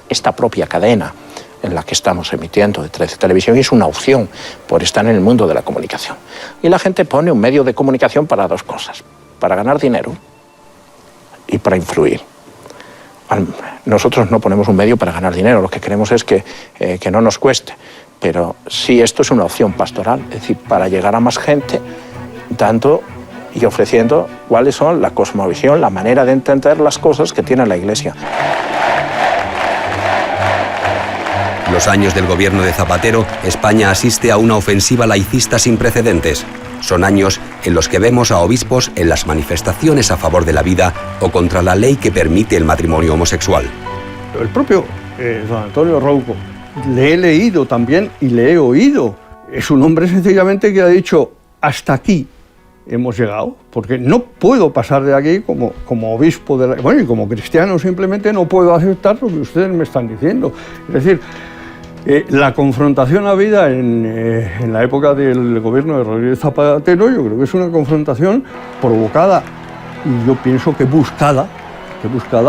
Esta propia cadena en la que estamos emitiendo de 13 Televisión es una opción por estar en el mundo de la comunicación. Y la gente pone un medio de comunicación para dos cosas: para ganar dinero y para influir. Nosotros no ponemos un medio para ganar dinero, lo que queremos es que no nos cueste. Pero sí, esto es una opción pastoral, es decir, para llegar a más gente, dando y ofreciendo cuáles son la cosmovisión, la manera de entender las cosas que tiene la Iglesia. Los años del gobierno de Zapatero, España asiste a una ofensiva laicista sin precedentes. Son años en los que vemos a obispos en las manifestaciones a favor de la vida o contra la ley que permite el matrimonio homosexual. El propio don Antonio Rouco, le he leído también y le he oído. Es un hombre sencillamente que ha dicho: hasta aquí hemos llegado, porque no puedo pasar de aquí como obispo, y como cristiano simplemente no puedo aceptar lo que ustedes me están diciendo. Es decir, la confrontación habida en la época del gobierno de Rodríguez Zapatero, yo creo que es una confrontación provocada y yo pienso que buscada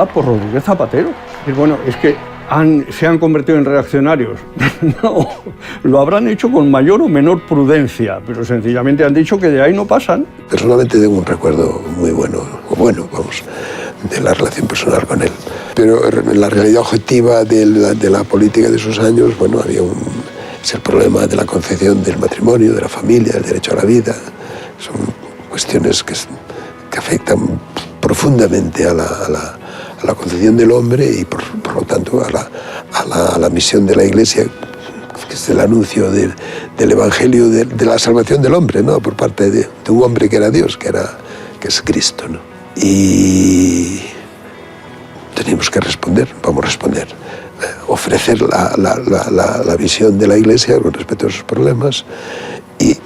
por Rodríguez Zapatero. Y bueno, es que se han convertido en reaccionarios. No, lo habrán hecho con mayor o menor prudencia, pero sencillamente han dicho que de ahí no pasan. Personalmente tengo un recuerdo muy bueno, de la relación personal con él. Pero en la realidad objetiva de la política de esos años, había es el problema de la concepción del matrimonio, de la familia, del derecho a la vida. Son cuestiones que afectan profundamente a la concepción del hombre y por lo tanto a la misión de la Iglesia, que es el anuncio del Evangelio de la salvación del hombre, ¿no? Por parte de un hombre que era Dios, que es Cristo, ¿no? Y tenemos que responder, vamos a responder, ofrecer la visión de la Iglesia con respecto a esos problemas y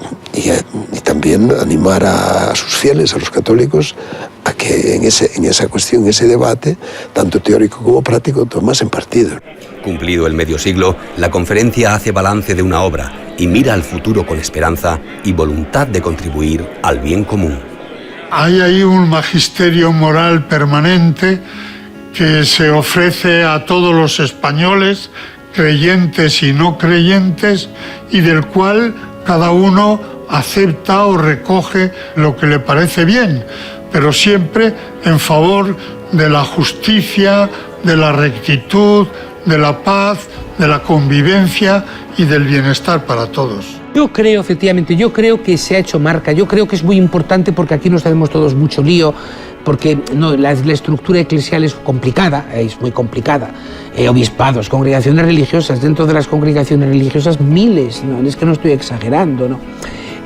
también animar a sus fieles, a los católicos, a que en esa cuestión, en ese debate, tanto teórico como práctico, tomasen partido. Cumplido el medio siglo, la conferencia hace balance de una obra y mira al futuro con esperanza y voluntad de contribuir al bien común. Hay ahí un magisterio moral permanente que se ofrece a todos los españoles, creyentes y no creyentes, y del cual cada uno acepta o recoge lo que le parece bien, pero siempre en favor de la justicia, de la rectitud, de la paz, de la convivencia y del bienestar para todos. Yo creo, efectivamente, que se ha hecho marca, yo creo que es muy importante porque aquí nos tenemos todos mucho lío, porque la estructura eclesial es complicada, es muy complicada. Obispados, congregaciones religiosas, dentro de las congregaciones religiosas miles, ¿no? Es que no estoy exagerando, ¿no?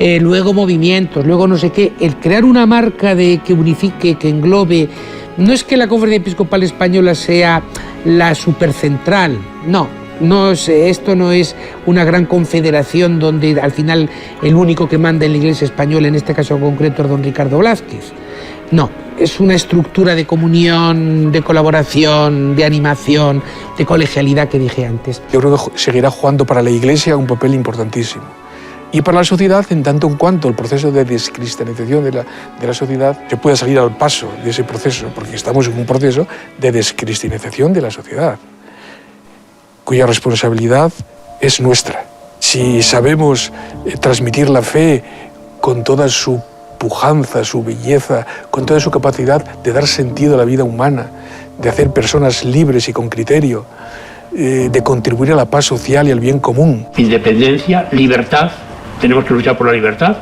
Luego movimientos, luego no sé qué. El crear una marca que unifique, que englobe. No es que la Conferencia Episcopal Española sea la supercentral, esto no es una gran confederación donde al final el único que manda en la Iglesia española, en este caso concreto, es don Ricardo Blázquez. No, es una estructura de comunión, de colaboración, de animación, de colegialidad que dije antes. Yo creo que seguirá jugando para la Iglesia un papel importantísimo. Y para la sociedad, en tanto en cuanto el proceso de descristianización de la sociedad se pueda salir al paso de ese proceso, porque estamos en un proceso de descristianización de la sociedad, cuya responsabilidad es nuestra. Si sabemos transmitir la fe con toda su pujanza, su belleza, con toda su capacidad de dar sentido a la vida humana, de hacer personas libres y con criterio, de contribuir a la paz social y al bien común. Independencia, libertad, tenemos que luchar por la libertad.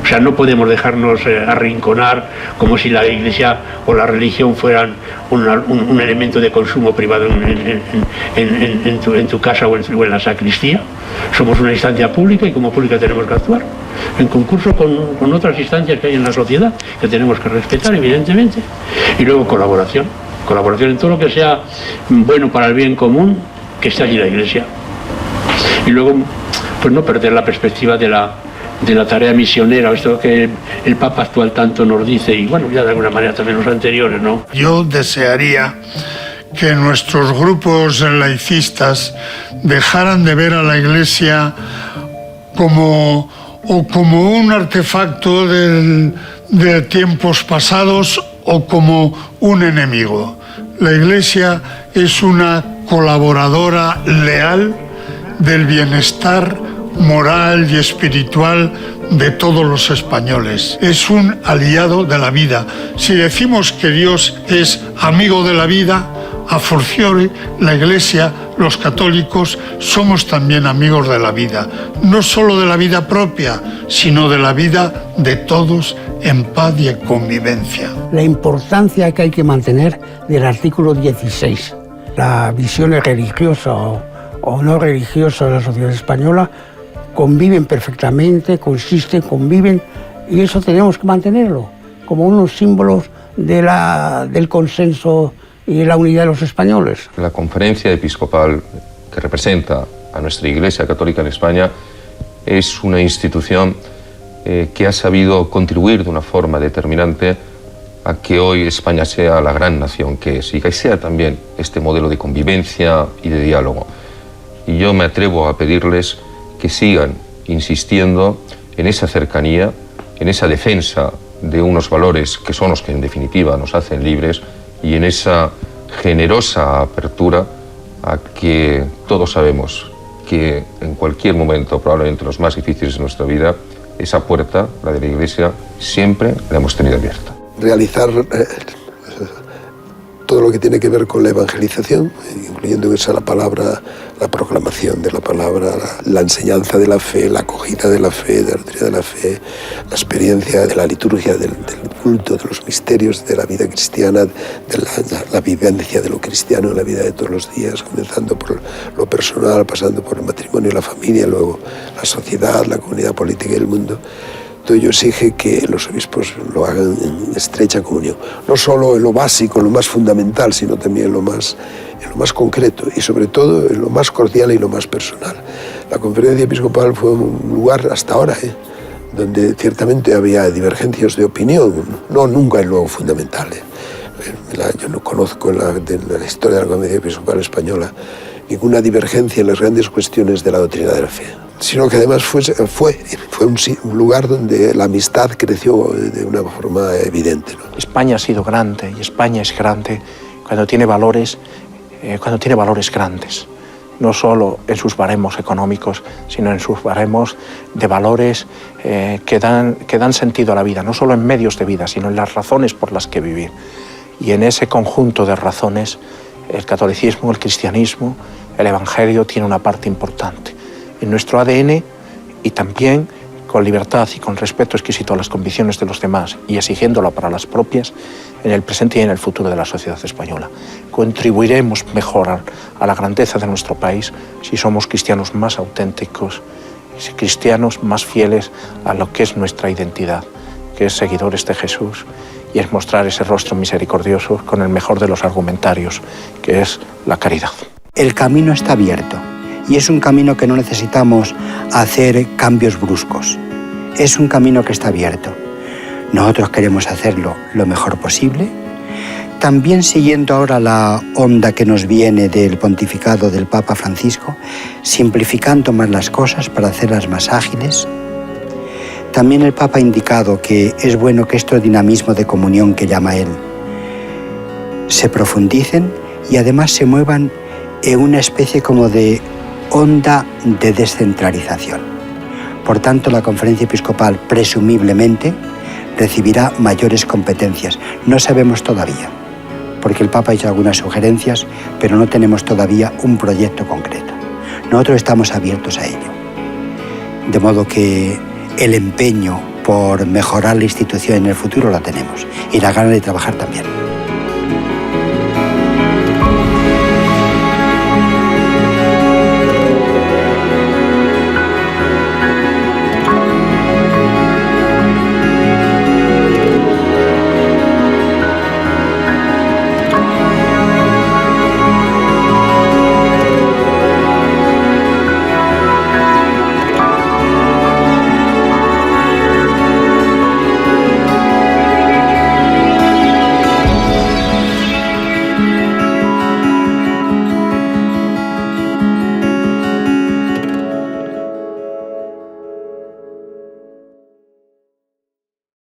O sea, no podemos dejarnos arrinconar como si la Iglesia o la religión fueran un elemento de consumo privado en tu casa o en la sacristía. Somos una instancia pública y como pública tenemos que actuar en concurso con otras instancias que hay en la sociedad, que tenemos que respetar, evidentemente. Y luego colaboración en todo lo que sea bueno para el bien común, que esté allí la Iglesia. Y luego, pues no perder la perspectiva de la tarea misionera, esto que el Papa actual tanto nos dice, y bueno, ya de alguna manera también los anteriores, ¿no? Yo desearía que nuestros grupos laicistas dejaran de ver a la Iglesia como un artefacto de tiempos pasados o como un enemigo. La Iglesia es una colaboradora leal del bienestar moral y espiritual de todos los españoles. Es un aliado de la vida. Si decimos que Dios es amigo de la vida, a fortiori la Iglesia, los católicos, somos también amigos de la vida. No solo de la vida propia, sino de la vida de todos en paz y en convivencia. La importancia que hay que mantener del artículo 16. La visión religiosa o no religiosa de la sociedad española conviven perfectamente, conviven, y eso tenemos que mantenerlo como unos símbolos del consenso y de la unidad de los españoles. La conferencia episcopal que representa a nuestra Iglesia Católica en España es una institución que ha sabido contribuir de una forma determinante a que hoy España sea la gran nación que es y que sea también este modelo de convivencia y de diálogo. Y yo me atrevo a pedirles que sigan insistiendo en esa cercanía, en esa defensa de unos valores que son los que en definitiva nos hacen libres y en esa generosa apertura a que todos sabemos que en cualquier momento, probablemente los más difíciles de nuestra vida, esa puerta, la de la Iglesia, siempre la hemos tenido abierta. Realizar todo lo que tiene que ver con la evangelización, incluyendo esa la palabra, la proclamación de la palabra, la enseñanza de la fe, la acogida de la fe, de la doctrina de la fe, la experiencia de la liturgia, del culto, de los misterios de la vida cristiana, de la vivencia de lo cristiano en la vida de todos los días, comenzando por lo personal, pasando por el matrimonio y la familia, luego la sociedad, la comunidad política y el mundo. Todo ello exige que los obispos lo hagan en estrecha comunión, no solo en lo básico, en lo más fundamental, sino también en lo más concreto y sobre todo en lo más cordial y lo más personal. La conferencia episcopal fue un lugar hasta ahora donde ciertamente había divergencias de opinión, no nunca en lo fundamental. Yo no conozco en la historia de la conferencia episcopal española ninguna divergencia en las grandes cuestiones de la doctrina de la fe, sino que además fue un lugar donde la amistad creció de una forma evidente, ¿no? España ha sido grande y España es grande cuando tiene valores grandes, no solo en sus baremos económicos, sino en sus baremos de valores que dan sentido a la vida, no solo en medios de vida, sino en las razones por las que vivir. Y en ese conjunto de razones, el catolicismo, el cristianismo, el evangelio tiene una parte importante en nuestro ADN, y también con libertad y con respeto exquisito a las convicciones de los demás y exigiéndola para las propias, en el presente y en el futuro de la sociedad española. Contribuiremos mejor a la grandeza de nuestro país si somos cristianos más auténticos, cristianos más fieles a lo que es nuestra identidad, que es seguidores de Jesús, y es mostrar ese rostro misericordioso con el mejor de los argumentarios, que es la caridad. El camino está abierto y es un camino que no necesitamos hacer cambios bruscos. Es un camino que está abierto. Nosotros queremos hacerlo lo mejor posible, también siguiendo ahora la onda que nos viene del pontificado del Papa Francisco, simplificando más las cosas para hacerlas más ágiles. También el Papa ha indicado que es bueno que estos dinamismos de comunión que llama él se profundicen y además se muevan en una especie como de onda de descentralización. Por tanto, la conferencia episcopal presumiblemente recibirá mayores competencias. No sabemos todavía, porque el Papa ha hecho algunas sugerencias, pero no tenemos todavía un proyecto concreto. Nosotros estamos abiertos a ello. De modo que el empeño por mejorar la institución en el futuro la tenemos y la gana de trabajar también.